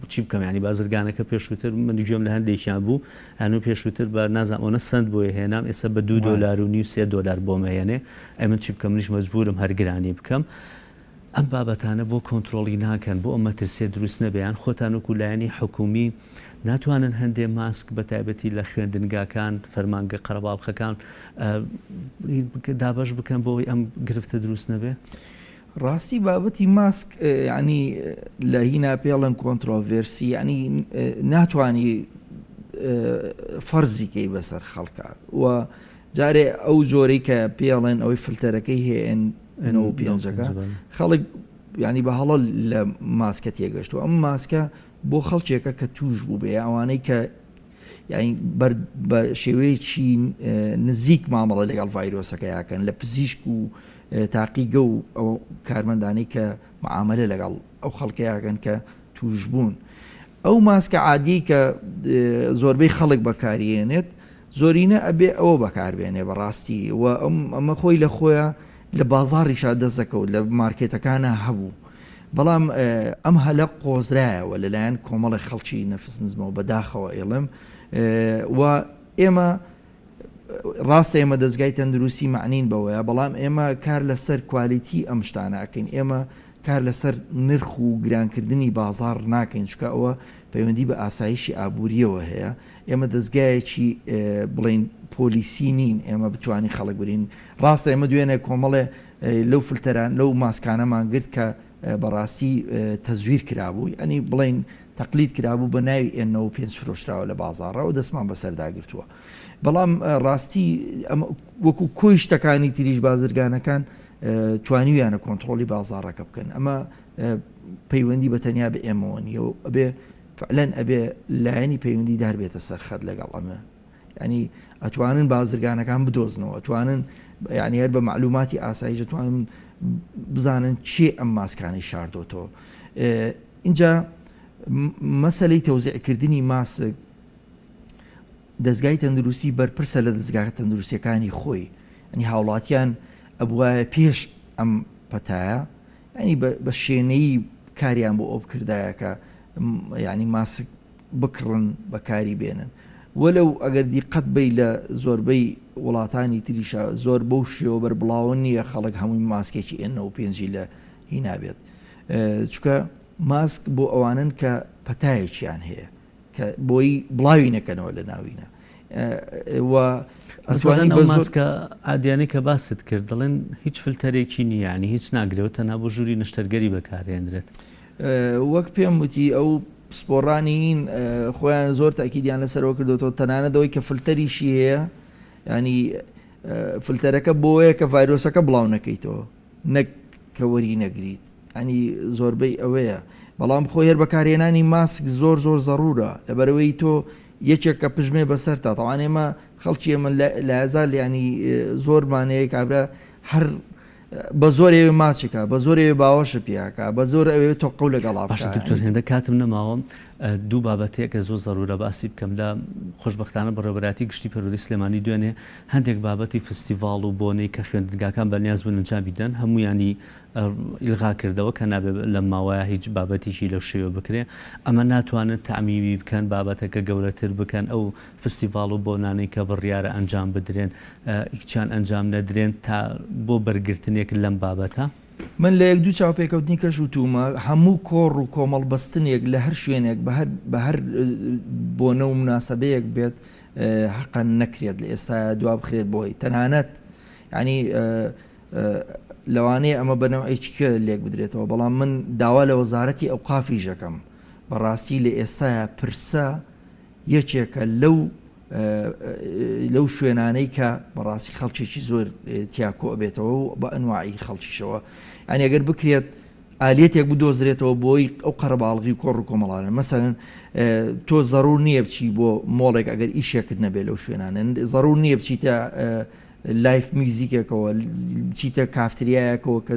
چی بکەم ینی بازرگانەکە پێشووتر من گوێم لە هەندێکیان بوو هەنوو پێشووتر بە نازانەوە سند بۆیە هێنام ئێستا بە $2.5 بۆمەیەنێ ئەی من چی بکەم منیش مەجبورم هەرگرانی بکەم ئەم بابەتانە بۆ کۆنتترۆلی ناکەن بۆ ئەمە ترسێ دروست نەبیان خۆتان وەکو لایەنی حکومی ناتوانن هەندێ ماسک بە تایبەتی لە خوێندنگاکان فەرمانگە قەرەباڵخەکان دابش بکەن بۆی ئەم گرفتە دروست نەبێ ڕاستی بابەتی ماسک ینی لە هینا پێڵەن کۆنتترۆڤێرسی ینی ناتوانی فەرزیکەی بەسەر خەڵکە و جارێ ئەو جۆرەی کە پێڵێن ئەوەی فلتەرەکەی هەیەن پێنجەکە خەڵک ینی بە هەڵە لە ماسکە تێگەشتەوە ئەم ماسکە بۆ خەڵکێکە کە توش بوو بێ ئەوانەی کە بە شێوەیەکی نزیک مامەڵە لەگەڵ ڤایرۆسەکە یاکەن لە پزیشک و تاقیگە و ئەو کارمەندانی کە معاملە لەگەڵ ئەو خەڵکەیەکەن کە توش بوون ئەو ماسکە عادی کە زۆربەی خەڵک بەکارێنێت زۆرینە ئەبێ ئەوە بەکاربێنێ بەڕاستی و ئەمە خۆی لە خۆیە لە بازاڕیشا دەستەکەوت لە مارکێتەکانە هەبوو بەڵام ئەم هەلە قۆزرایەوە لەلایەن کۆمەڵی خەڵکی نەفس نزمەوە بەداخەوە ئێڵم و ئێمە ڕاستە ئێمە دەستگای تەندروستی معنین بەوەیە بەڵام ئێمە کار لەسەر کوالیتی ئەم شتانەکەین ئێمە کار لەسەر نرخ و گرانکردنی بازار ناکەین چکە ئەوە پەیوەندی بە ئاسایشی ئابوووریەوە هەیە ئێمە دەستگایەکی بڵین پۆلیسی نین ئێمە بتوانین خەڵک برین ڕاستە ئێمە دوێنێ کۆمەڵێ لەو فلتەران لەو ماسکانەمان گرت کە بەڕاستی تەزویر کرابوو ئەنی بڵین تەقلید کرابوو بە ناوی ئێنەوە پێنج فرۆشراوە لە بازارڕەوە دەستمان بەسەرداگرتووە بەڵام ڕاستی وەکو کۆی شتەکانی تریش بازرگانەکان توانیویانە کۆنتترۆلی بازارڕەکە بکەن ئەمە پەیوەندی بەتەنیا بە ئێمەوە نیە و ئەبێ فعلەن ئەبێ لایەنی پەیوەندی دار بێتە سەرخەت لەگەڵ ئەمە ینی ئەتوانن بازرگانەکان بدۆزنەوە ئەتوانن ینی هەر بە معلوماتی ئاسایش ئەتوانن بزانن چی ئەم ماسکانی شاردۆتەوە اینجا مەسەلەی تەوزیعکردنی ماسک دەستگای تەندروستی بەرپرسە لە دەستگای تەندروستیەکانی خۆی ئەنی هاوڵاتیان ئەبوایە پێش ئەم پەتایە ینی بە شوێنەی کاریان بۆ ئەو بکردایە کە ینی ماسک بکڕن بەکاری بێنن وەلو ئەگەر دیقەت بی لە زۆربەی وڵاتانی تریشە زۆر بەو شێوە بەربڵاوە نییە خەڵک هەمووی ماسکێکی N95 لە هینابێت چکە ماسک بۆ ئەوانن کە پەتایەکیان هەیە کە بۆی بڵاوی نەکەنەوە لە ناوینە ماسکە ئادیانەی کە باست کرد دەڵێن هیچ فلتەرێکی نییانی هیچ ناگرێت تەنها بۆ ژووری نەشتەرگەری بەکارێنرێت وەک پێم وتی ئەو سپۆڕانین خۆیان زۆر تاکیدیان لەسەرەوە کردوەوە تەنانەتەوەی کە فلتەریشی هەیە ینی فلتەرەکە بۆیە کە ڤایرۆسەکە بڵاو نەکەیتەوە نەک کە وەری نەگریت ئەنی زۆربەی ئەوەیە بەڵام خۆ هێر بەکارهێنانی ماسک زۆر زەڕورە لەبەرەوەی تۆ یەکێک کە پژمێ بەسەر تا تاوان ئێمە خەڵکی ئێمە لە هەزار ینی زۆرمانەیە کابرا هەر بە زۆر ئێوێ ماچکە بە زۆر ئێوێ باوەشە پیاکە بە زۆر ئەوێ تۆ قەو لەگەڵا باشە دکتۆر هێندە کاتم نەماوە دوو بابەتەیە کە زۆر زەڕورە باسی بکەم لە خۆشبەختانە بەڕێوەبەراتی گشتی پەروەردەی سلێمانی دوێنێ هەندێک بابەتی فستیڤاڵ و بۆنەی کە خوێندنگاکان بەنیاز بوون ئەنجام بدەن هەموویانی ئیلغا کردەوە کە نابێت لە ماوەیە هیچ بابەتیشی لەو شێوە بکرێ ئەمە ناتوانن تەعمیمی بکەن بابەتەکە گەورەتر بکەن ئەو فستیڤاڵ و بۆنانەی کە بڕیارە ئەنجام بدرێن هیچیان ئەنجام نەدرێن تا بۆ بەرگرتنێک لەم بابەتە من لە یەک دوو چاوپێکەوتنی کەش و تومە هەموو کۆڕ و کۆمەڵ بەستنێک لە هەر شوێنێک بە هەر بۆنە و مناسبەیەک بێت حەقەن نەکرێت لە ئێستا دوا بخرێت بۆی تەنانەت ینی لەوانەیە ئەمە بەنەوەیچکە لێک بدرێتەوە بەڵام من داوا لە وەزارەتی ئەوقافی ژەکەم بەڕاستی لە ئێستاە پرسە یەکێکە لەو شوێنانەی کە بەڕاستی خەڵکێکی زۆر تیاکۆ بێتەوە و بە ئەنواعی خەڵکیشەوە ئەنی ئەگەر بکرێت ئالێتێک بدۆزرێتەوە بۆی ئەو قەرەباڵغی کۆڕ و کۆمەڵانە مەسەرەن تۆ زەڕور نییە بچی بۆ مۆڵێک ئەگەر ئیشێکت نەبێت لەو شوێنانە زەڕور نییە بچیتە لایف میوزیکێکەوە چیتە کافتریایەکەوە کە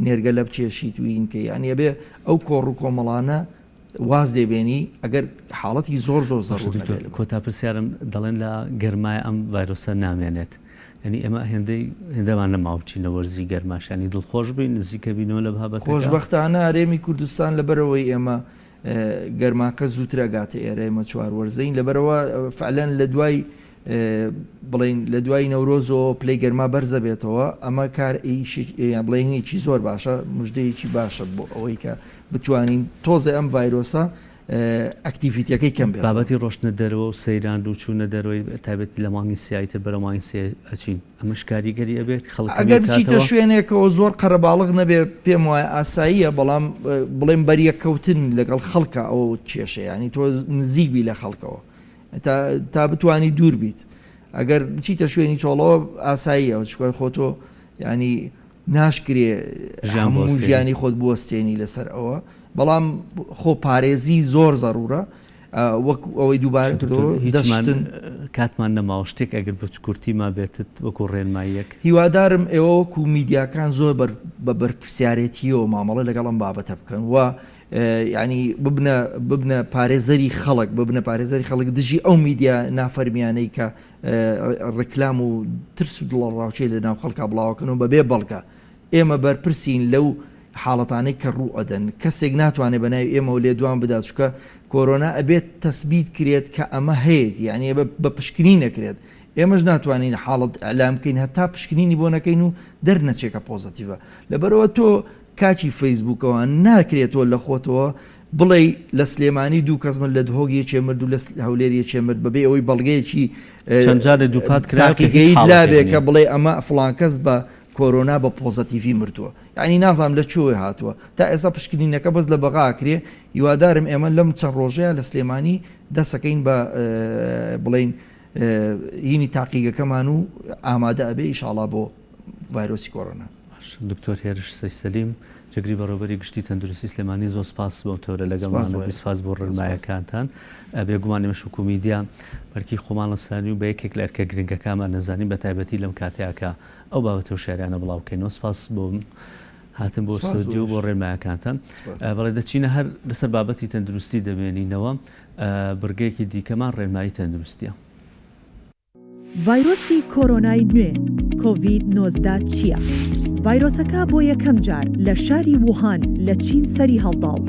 نێرگە لە بچێشیت وینکە یانە بێ ئەو کۆڕ و کۆمەڵانە واز دەبێنی ئەگەر حاڵەتی زۆر زەڕور کۆتا پرسیارم دەڵێن لە گەرمای ئەم ڤایرۆسە نامێنێت ینی ئێمە هێندەمان نەماوچی نەوەرزی گەرماشانی دڵخۆش بین نزیکە بینەوە لە بابەت خۆشبەختانە هەرێمی کوردستان لەبەرەوەی ئێمە گەرماکە زووترە گاتە ئێرە ئێمە چوار وەرزین لەبەرەوە فعلەن لە دوای بڵین لە دوای نەورۆزەوە پلەی گەرما بەرزە بێتەوە ئەمە کار بڵێنێکی زۆر باشە مژدەیەکی باشە بۆ ئەوەی کە بتوانین تۆزە ئەم ڤایرۆسە ئەکتیڤیتەکەی کەم بێت بابەتی ڕۆشتنە دەرەوە و سەیران و چوونە دەرەوەی تایبەتی لە مانگی سیایتر بەرە مانگی سێ ئەچین ئەمەش کاریگەری ئەبێت خەڵک ئەگەر بچیتە شوێنێکەوە زۆر قەرەباڵغ نەبێ پێم وایە ئاساییە بەڵام بڵێم بەریەکەوتن لەگەڵ خەڵکە ئەو کێشە ینی تۆ نزیکبی لە خەڵکەوە تا بتانی دوور بیت ئەگەر بچیتە شوێنی چۆڵەوە ئاساییە چکۆی خۆتۆ ینی ناشکرێ ژیانی خۆت بوەستێنی لەسەر ئەوە بەڵام خۆ پارێزی زۆر زەڕورە وەک ئەوەی دووبارە دەشتن کاتمان نەماوە شتێک ئەگەر بچ کورتی ما بێتت وەکو ڕێنماییەک هیوادارم ئێوە وەکو میدیاکان زۆر بە بەرپرسیارەتیەوە مامەڵە لەگەڵم بابەتە بکەن و ینی ببنە پارێزەری خەڵک ببنە پارێزەری خەڵک دژی ئەو میدیا نافەرمیانەی کە ڕکلام و ترس و دڵڕاوچەی لە ناو خەڵکا بڵاوکەنەوە بەبێ بەڵکە ئێمە بەرپرسین لەو حاڵەتانەی کە ڕوو ئەدەن کەسێک ناتوانێت بەناوی ئێمە و لێ دوان بدات چکە کۆرۆنا ئەبێت تەسبیت کرێت کە ئەمە هەیەت یعنی بە پشکنی نەکرێت ئێمەش ناتوانین حاڵت ئەلام بکەین هەتا پشکنینی بۆ نەکەین و دەرنەچێکە پۆزتیڤە لەبەرەوە تۆ کاچی فەیسبوکەوە ناکرێتەوە لە خۆتەوە بڵێ لە سلێمانی دوو کەسمە لە دهۆگیە چێمرد و لە هەولێریە چێمرد بەبێ ئەوەی بەڵگەیەکی چەندجارێ دووپات کراگەیت لابێ کە بڵێ ئەمە فڵان کەس بە کۆرۆنا بە پۆزتیڤی مردووە یعنی نازام لە چۆی هاتووە تا ئێستا پشکنینەکە بەس لە بەغاکرێ هیوادارم ئێمە لەم چەند ڕۆژەیە لە سلێمانی دەسەکەین بە بڵین هینی تاقیگەکەمان و ئامادە ئەبێ ئیشاڵا بۆ ڤایرۆسی کۆرۆنا دکتۆر هێرش سەیسەلیم جگری بەڕێوەبەری گشتی تەندروستی سلێمانی زۆر سپاس بۆ تۆرە لەگەڵمان سپاس بۆ ڕێنمایەکانتان بێگومان ئێمە شوکو میدیا بەرکی خۆمان لەسانی و بە یەکێک لە ئەرکە گرنگەکانمان نەزانین بە تایبەتی لەم کاتەیەکە ئەو بابەتە و شاریانە بڵاوکەینەوە سپاس بۆ هاتن بۆ سودی و بۆ ڕێنمایەکانتان بەڵێ دەچینە هەر لەسەر بابەتی تەندروستی دەمێنینەوە بڕگەیەکی دیکەمان ڕێنمایی تەندروستیە ڤایرۆسی کۆرۆنای نوێ کۆڤید-19 چییە؟ ڤایرۆسەکە بۆ یەکەم جار لە شاری ووهان لە چین سەری هەڵداو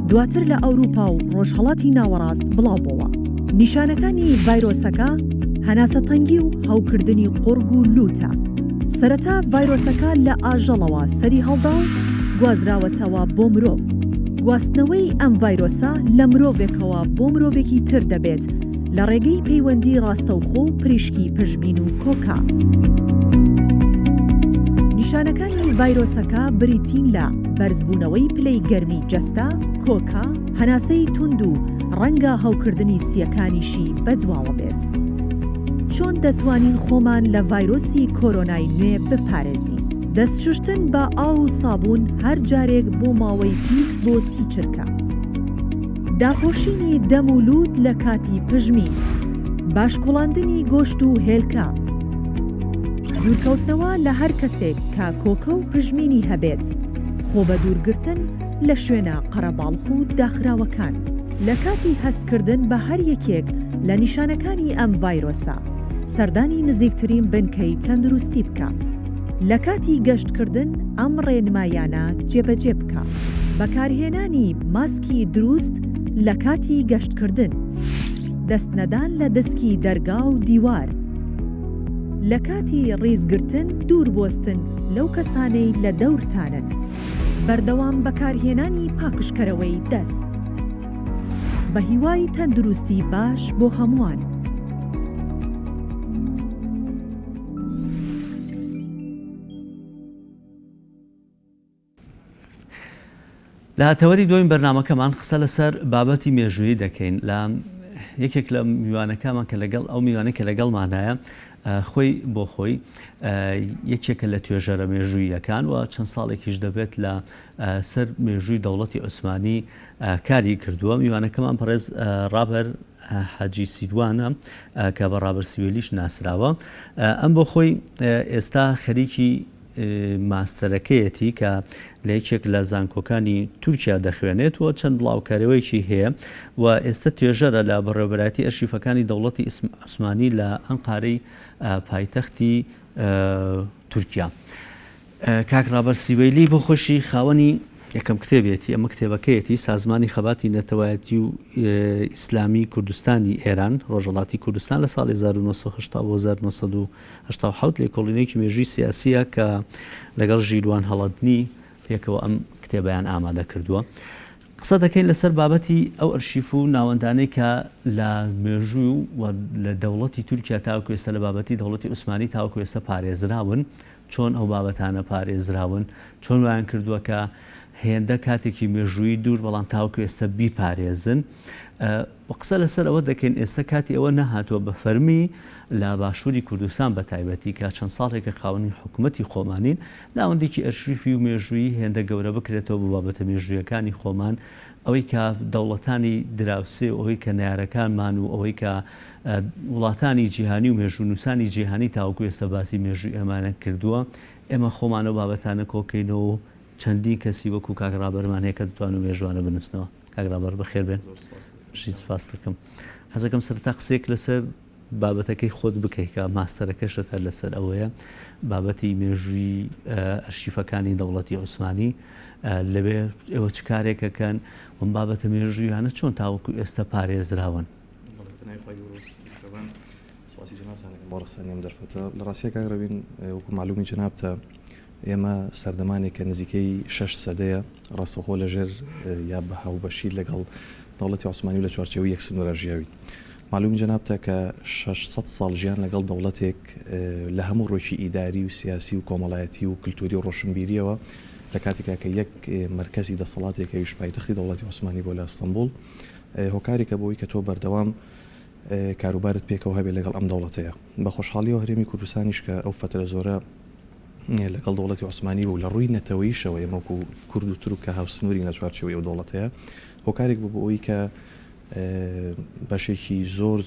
دواتر لە ئەوروپا و ڕۆژهەڵاتی ناوەڕاست بڵاوبەوە. نیشانەکانی ڤایرۆسەکە هەناسەتەنگی و هەوکردنی قورگ و لوتە. سەرەتا ڤایرۆسەکە لە ئاژەڵەوە سەری هەڵدا و گوازراوەتەوە بۆ مرۆڤ. گواستنەوەی ئەم ڤایرۆسە لە مرۆڤێکەوە بۆ مرۆڤێکی تر دەبێت لە ڕێگەی پەیوەندی ڕاستەوخۆ و پریشکی پژمین و کۆکا. نیشانەکانی ڤایرۆسەکە بریتین لە بەرزبوونەوەی پلەی گەرمی جەستە، کۆکا، هەناسەی توند و ڕەنگە هەوکردنی سیەکانیشی بەدواوە بێت. چۆن دەتوانین خۆمان لە ڤایرۆسی کۆرۆنای نوێ بپارێزین. دەستشوشتن بە ئاو و سابوون هەر جارێک بۆ ماوەی 20 بۆ 30 چرکە. داپۆشینی دەم و لووت لە کاتی پژمین. باشکوڵاندنی گۆشت و هێلکە. دوورکەوتنەوە لە هەر کەسێک کە کۆکە و پژمینی هەبێت. خۆ بە دوورگرتن لە شوێنە قەرەباڵخ و داخراوەکان. لە کاتی هەستکردن بە هەر یەکێک لە نیشانەکانی ئەم ڤایرۆسە سەردانی نزیکترین بنکەی تەندروستی بکە. لە کاتی گەشتکردن ئەم ڕێنمایانە جێبەجێ بکە. بەکارهێنانی ماسکی دروست لە کاتی گەشتکردن. دەست نەدان لە دەسکی دەرگا و دیوار. لە کاتی ڕیزگرتن دوور بۆستن لەو کەسانەی لە دەورتانن. بەردەوام بەکارهێنانی پاکشکەرەوەی دەست. بە هیوای تەندروستی باش بۆ هەمووان. لە هاتەوەری دوین بەرنامەکەمان قسە لەسەر بابەتی مێژوویی دەکەین لە یەکێک لە میوانەکەمان کە لەگەڵ ئەو میوانەی کە لەگەڵمانایە خۆی بۆ خۆی یەکێکە لە توێژەرە مێژوویەکان و چەند ساڵێکیش دەبێت لە سەر مێژووی دەوڵەتی عوسمانی کاری کردووە. میوانەکەمان پەرێز ڕابەر حەجی سیروانە کە بە ڕابەر سیوێلیش ناسراوە. ئەم بۆ خۆی ئێستا خەریکی ماستەرەکەیەتی کە لە یەکێک لە زانکۆکانی تورکیا دەخوێنێت و چەند بڵاوکاریەوەیکی هەیە و ئێستا توێژەرە لە بەڕێوەبەرەتی ئەرشیفەکانی دەوڵەتی عوسمانی لە ئەنقارەی پایتەختی تورکیا. کاک ڕابەر سیوێلی بۆ خۆشی خاوەنی یەکەم کتێبێتی ئەمە کتێبەکەیەتی سازمانی خەباتی نەتەوایەتی و ئیسلامی کوردستانی ئێران ڕۆژهەڵاتی کوردستان لە ساڵی 1970 بۆ 1970 لە کۆڵینێکی مێژووی سیاسیە کە لەگەڵ ژیروان هەڵەبنی پێکەوە ئەم کتێبیان ئامادە کردووە. قسە دەکەین لەسەر بابەتی ئەو ئەرشیف و ناوەندانەی کە لە مێژووی و لە دەوڵەتی تورکیا تاوەکو ئێستا لە بابەتی دەوڵەتی عوسمانی تاوەکو ئێستا پارێزراون، چۆن ئەو بابەتانە پارێزراون، چۆن وایان کردووە کە هێندە کاتێکی مێژووی دوور بەڵام تاوەکو ئێستا بیپارێزن. و قسە لەسەر ئەوە دەکەین ئێستا کاتی ئەوە نەهاتووە بە فەرمی لە باشووری کوردستان بە تایبەتی کە چەند ساڵێکە خاوەنی حکوومەتی خۆمانین ناوەندێکی ئەرشیفی و مێژووی هێندە گەورە بکرێتەوە بە بابەتە مێژوویەکانی خۆمان، ئەوەی کە دەوڵەتانی دراوسێ ئەوەی کە نارەکانمان و ئەوەی کە وڵاتانی جیهانی و مێژوونووسانی جیهانی تاوەکو ئێستا باسی مێژووی ئەمانە کردووە. ئێمە خۆمانە بابەتانە کۆکەینەوە چەندین کەسی وەکو کاک ڕابەرمان هەیە کە دەتوانن و مێژوانە بنووسنەوە. کاک ڕابەر بەخێر بێن. سپاس دەکەم. حەزەکەم سەرتا قسێک لەسەر بابەتەکەی خۆت بکەیت کە ماستەرەکەشت هەر لەسەر ئەوەیە بابەتی مێژووی ئەرشیفەکانی دەوڵەتی عوسمانی لەبێ ئێوە چ کارێکەکەن وم بابەتە مێژوویانە چۆن تاوەکو ئێستا پارێزراون. لە ڕاستیە کاگڕەبین وەکو معلومی جەنابتە ئێمە سەردەمانێکە نزیکەی 6 سەدەیە ڕاستەخۆ لەژێر یا بە هاوبەشی لەگەڵ دەوڵەتی عوسمانی و لە چوارچێوەی یەک سنوورە ژیاوی. معلومی جەنابتە کە 600 ساڵ ژیان لەگەڵ دەوڵەتێک لە هەموو ڕۆیشی ئیداری و سیاسی و کۆمەڵایەتی و کللتوری و ڕۆشنبیریەوە لە کاتێکا کە یەک مرکزی دەسەڵاتێکەویش پایتەختی دەوڵەتی عوسمانی بۆ لە ئەستەمبول هۆکارێکە بۆی کە تۆ بەردەوام کاروبارت پێکەوە هەبێت لەگەڵ ئەم دەوڵەتەیە. بە خۆشحاڵیەوە هەرێمی کوردستانیش کە ئەو فترە زۆرە لەگەڵ دەوڵەتی عوسمانی بوو لە ڕووی نەتەوەیشەوە ئێمەکو کورد و تورک کە هاوسنووری نەچوارچەوەی ئەو دەوڵەتەیە هۆکارێک بوو بۆ ئەوی کە بەشێکی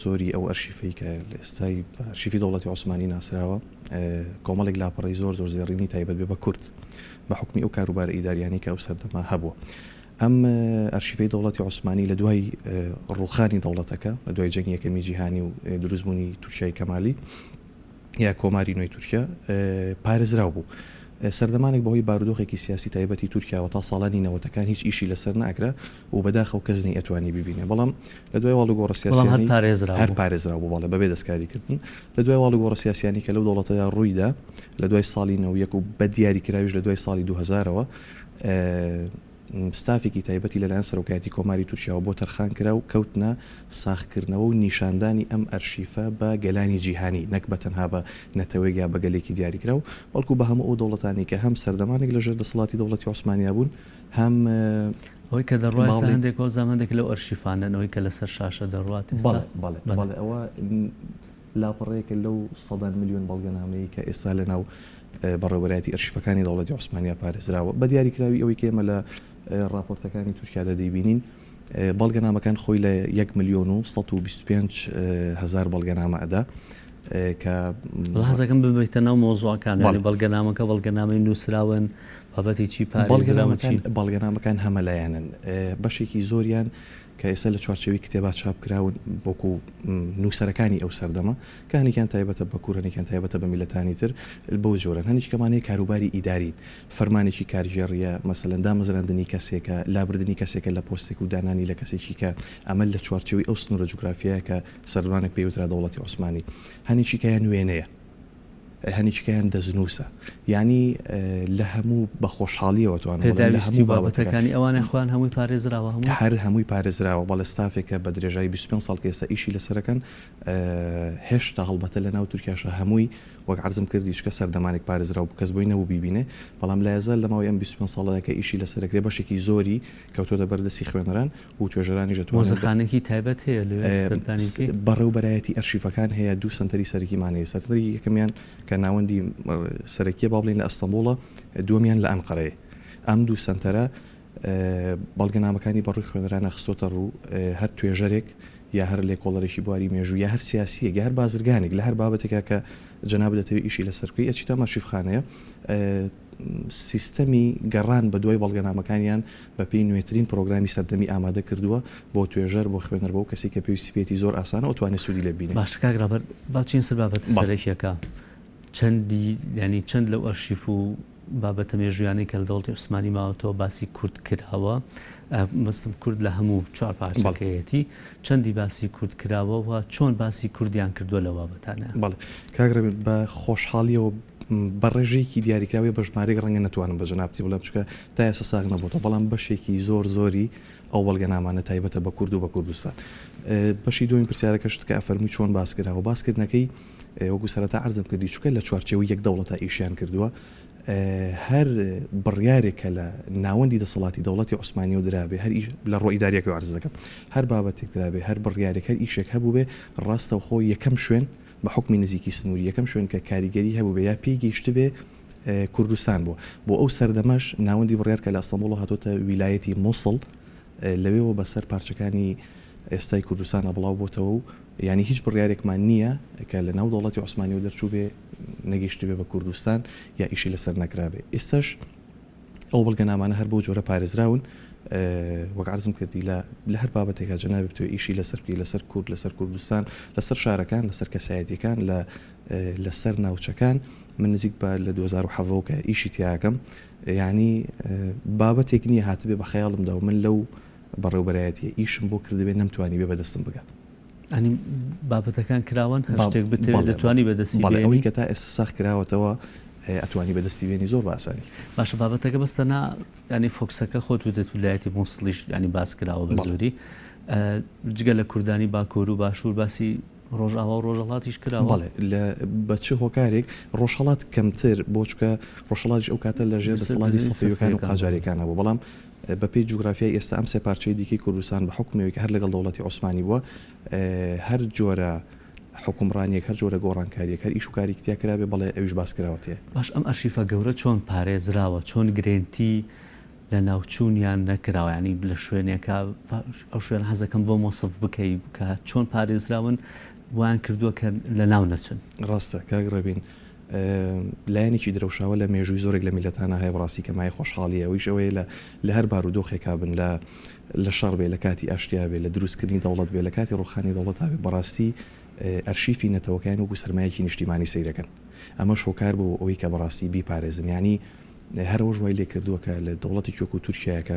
زۆری ئەو ئەرشیفەی کە لە ئێستای ئەرشیفی دەوڵەتی عوسمانی ناسراوە کۆمەڵێک لاپەڕی زۆر زێڕینی تایبەت بێ بە کورد بە حکمی ئەو کاروبارە ئیداریانی کە ئەو سەردەما هەبووە. ئەم ئەرشیفەی دەوڵەتی عوسمانی لە دوای ڕوخانی دەوڵەتەکە لە دوای جەنگی یەکەمی جیهانی و دروستبوونی تورکیای کەمالی یا کۆماری نوێی تورکیا پارێزراو بوو. سەردەمانێک بەهۆی بارودۆخێکی سیاسی تایبەتی تورکیاوە تا ساڵانی نەوەتەکان هیچ ئیشی لەسەر ناکرا و بەداخەو کەسنی ئەتوانی ببینێ، بەڵام لە دوای واڵوگۆڕە سیاسیانی هەر پارێزراو بوو بەڵێ بەبێ دەستکاریکردن. لە دوای واڵوگۆڕە سیاسیانی کە لەو دەوڵەتەیە ڕوویدا لە دوای ساڵی 91 و بە دیاریکراویش لە دوای ساڵی 2000ەوە ستافێکی تایبەتی لەلایەن سەرۆکایەتی کۆماری تورکیا بۆ تەرخان کرا و کەوتنە ساختکردنەوە و نیشاندانی ئەم ئەرشیفە بە گەلانی جیهانی نەک بە تەنها بە نەتەوەی یا بەگەلێکی دیاریکرا و بەڵکو بە هەموو ئەو دەوڵەتانی کە هەم سەردەمانێک لەژێر دەسەڵاتی دەوڵەتی عوسمانیا بوون هەم ئەوەی کە دەڕوای هەندێک و زامندێک لەو ئەرشیفانەوەی کە لەسەر شاشە دەڕات بەڵێ ئەوە لاپەڕەیەکە لەو 100 میلیۆن بەڵگەنامەیە کە ئێستا لە ناو بەڕێوەبەرایەتی ئەرشیفەکانی دەوڵەتی عوسمانیا پارێزراوە بە دیاریکراوی ئەوەی کە ئێمە لە راپۆرتەکانی تورکیا دەیبینین بەڵگەنامەکان خۆی لە 1,125,000 بەڵگەنامە ئەدا کە حەزەکەم ببیتە ناو مۆزوعەکان بەڵگەنامەکە بەڵگەنامەی نووسراون بابەتی چی بەڵگەنامەکان هەمەلایەنن بەشێکی زۆریان کە ئێستا لە چوارچەوەی کتێبات چاپکراون بۆکو نووسەرەکانی ئەو سەردەمە کانێکیان تایبەتە بە کوورانێکیان تایبەتە بە میلەتانی تر بەو جۆرە هەنیش کەمانەیە کاروباری ئیداری فەرمانێکی کارژێڕیە مەسەلەن دامەزراندنی کەسێکە لابردننی کەسێکە لە پۆستێک و دانانی لە کەسێکی کە ئەمە لە چوارچەوەی ئەو سنوورە جوگرافیایە کە سەردانێک پێوترا دەوڵەتی عوسمانی هەنیشی کەیان نوێنەیە هەنیچکیان دەزنووسە یعنی لە هەموو بە خۆشحاڵیەوە توانێت بابەتەکانی ئەوانە خوان هەمووی پارێزراوە هەر هەمووی پارێزراوە بەڵە ستافێکە بە درێژایی 25 ساڵ ئێستا ئیشی لەسەرەکەن هێشتا هەڵبەتە لە ناو تورکیاشە هەمووی وەک عرضم کردی چکە سەردەمانێک پارێزراوە کەس بۆینەوە بیبینێ بەڵام لە ێزە لەماوەی ئەم 25 ساڵەکە ئیشی لەسەرەکرێ بەشێکی زۆری کەوتۆتە بەردەستی خوێنەران و توێژەرانی ژەتوانەخانێکی تایبەت هەیە بەڕێوبەرایەتی ئەرشیفەکان هەیە دوو سنتەری سەرکیمانەیە سەرتەری یەکەمیان کە ناوەندی سەرەکیە با بڵین لە ئەستەمبوڵە دووەمیان لە ئەنقەرەیە ئەم دوو سنتەرە بەڵگەنامەکانی بەڕووی خوێنەرانە خستۆتە ڕوو هەر توێژەرێک یا هەر لێکۆڵەرێکی بواری مێژوو یا هەر سیاسیە یا هەر بازرگانێک لە هەر بابەتێکە کە جەناب دەتەوێت ئیشی لەسەرکوی ئەچیتە مەرشیفخانەیە سیستەمی گەڕان بە دوای بەڵگەنامەکانیان بە پێی نوێترین پرۆگرامی سەردەمی ئامادە کردووە بۆ توێژەر بۆ خوێنەر بۆ کەسی کە پێویستی پێێتی زۆر ئاسانە ئۆتوانێت سوودی لە بینێ باش کاگرابەر باچین سەر بابەت سەرێکیەکە چەندی ینی چەند لەو ئەرشیف و بابەتە مێژویانەی کە لە دەوڵەتی عوسمانی ماوەتەوە باسی کورد کراوە مەستم کورد لە هەموو چوار پارچەکەیەتی چەندی باسی کورد کراوەوە چۆن باسی کوردیان کردووە لە بابەتانە بەڵێ کاگرە بە خۆشحاڵیەوە بە ڕێژەیەکی دیاریکراوی بە ژمارەی ڕەنگە نتوانم بە جەنابتی بڵێم چکە تا ئێستا ساغ نەبووە بەڵام بەشێکی زۆری ئەو بەڵگەنامانە تایبەتە بە کورد و بە کوردستان بەشی دومین پرسیارەکەشت کە ئەفەرمی چۆن باسکراوە باسکردنەکەی وەکو سەرەتا عرضم کردی چکە لە چوارچێوەی یەک دەوڵەتە ئیشیان کردووە هەر بڕیارێکە لە ناوەندی دەسەڵاتی دەوڵەتی عوسمانی و درابێ هەر لە ڕۆ ئیداریەکە عرض دەکەم هەر بابەتێک درابێ هەر بڕیارێک هەر ئیشێک هەبوو بێ ڕاستە خۆی یەکەم شوێن بە حکمی نزیکی سنووری یەکەم شوێن کە کاریگەری هەبوو بێ یا پێی گەیشت بێ کوردستان بووە بۆ ئەو سەردەمەش ناوەندی بڕیار کە لە ئەستەمبوڵ هاتۆتە ویلایەتی مووسڵ لەوێەوە بەسەر پارچەکانی ئێستای کوردستانە بڵاو بۆتەوە و ینی هیچ بڕیارێکمان نییە کە لە ناو دەوڵەتی عوسمانی و دەرچوو بێ نەگەیشت بێ بە کوردستان یا ئیشی لەسەر نەکرابێ ئێستاش ئەو بەڵگەنامانە هەر بۆ جۆرە پارێزراون وەک عرضم کردی لە هەر بابەتێکە جەنابێت بتوێ ئیشی لەسەر بکەی لەسەر کورد لەسەر کوردستان لەسەر شارەکان لەسەر کەسایەتیەکان لەسەر ناوچەکان من نزیک بە لە 2007 کە ئیشی تیاکەم یعنی بابەتێک نییە هاتبێ بە خەیاڵمدا و من لەو بەڕێوبەرایەتیە ئیشم بۆ کردبێ نەمتوانی بێ بەدەستم بگە ئەنی بابەتەکان کراون هەشتێک بتێت دەتوانی بەدەستی ئەوەی کە تا ئێستا ساخ کراوەتەوە ئەتوانی بەدەستی بێنی زۆر باسانی باشە بابەتەکە بەستەنا ینی فۆکسەکە خۆت وتێت ویلایەتی مووسڵیش ینی باس کراوە بە زۆری جگە لە کوردانی باکوور و باشوور باسی ڕۆژاوا و ڕۆژهڵاتیش کراوە بەڵێ بە چه هۆکارێک ڕۆژهڵات کەمتر بۆچکە ڕۆژهڵاتیش ئەو کاتە لە ژێر دەسەڵاتی سەفەویەکان و قاجاریەکانەوە بەڵام بەپێی جوگرافیای ئێستا ئەم سێ پارچەی دیکەی کوردستان بە حکومەوەی کە هەر لەگەڵ دەوڵەتی عوسمانی بووە هەر جۆرە حکومڕانیەک هەر جۆرە گۆڕانکاریەک هەر ئیش و کاری کتیا کرابێ بەڵێ ئەویش باس کراوەتێ باش ئەم ئەرشیفە گەورە چۆن پارێزراوە چۆن گرنتی لە ناوچوونیان نەکراوە ینی لە شوێنێکە ئەو شوێن حەزەکەم بۆ مۆسف بکەی کە چۆن پارێزراون وان کردووە کە لە ناو نەچن ڕاستە کاگڕەبین لایەنێکی درەوشاوە لە مێژووی زۆرێک لە میلەتانە هەیە ڕاستی کە مای خۆشحاڵیە ئەویش ئەوەیە لە هەر بارودۆخێکا بن لە شەڕ بێ لە کاتی ئاشتیا بێ لە دروستکردنی دەوڵەت بێ لە کاتی ڕوخانی دەوڵەت بێ بەڕاستی ئەرشیفی نەتەوەکان وەکو سەرمایەکی نیشتیمانی سەیرەکەن ئەمە شۆکار بۆ ئەوەی کە بەڕاستی بیپارێزن ینی هەرەوە ژوای لێ کردووە کە لە دەوڵەتی وەکو تورکیایەکە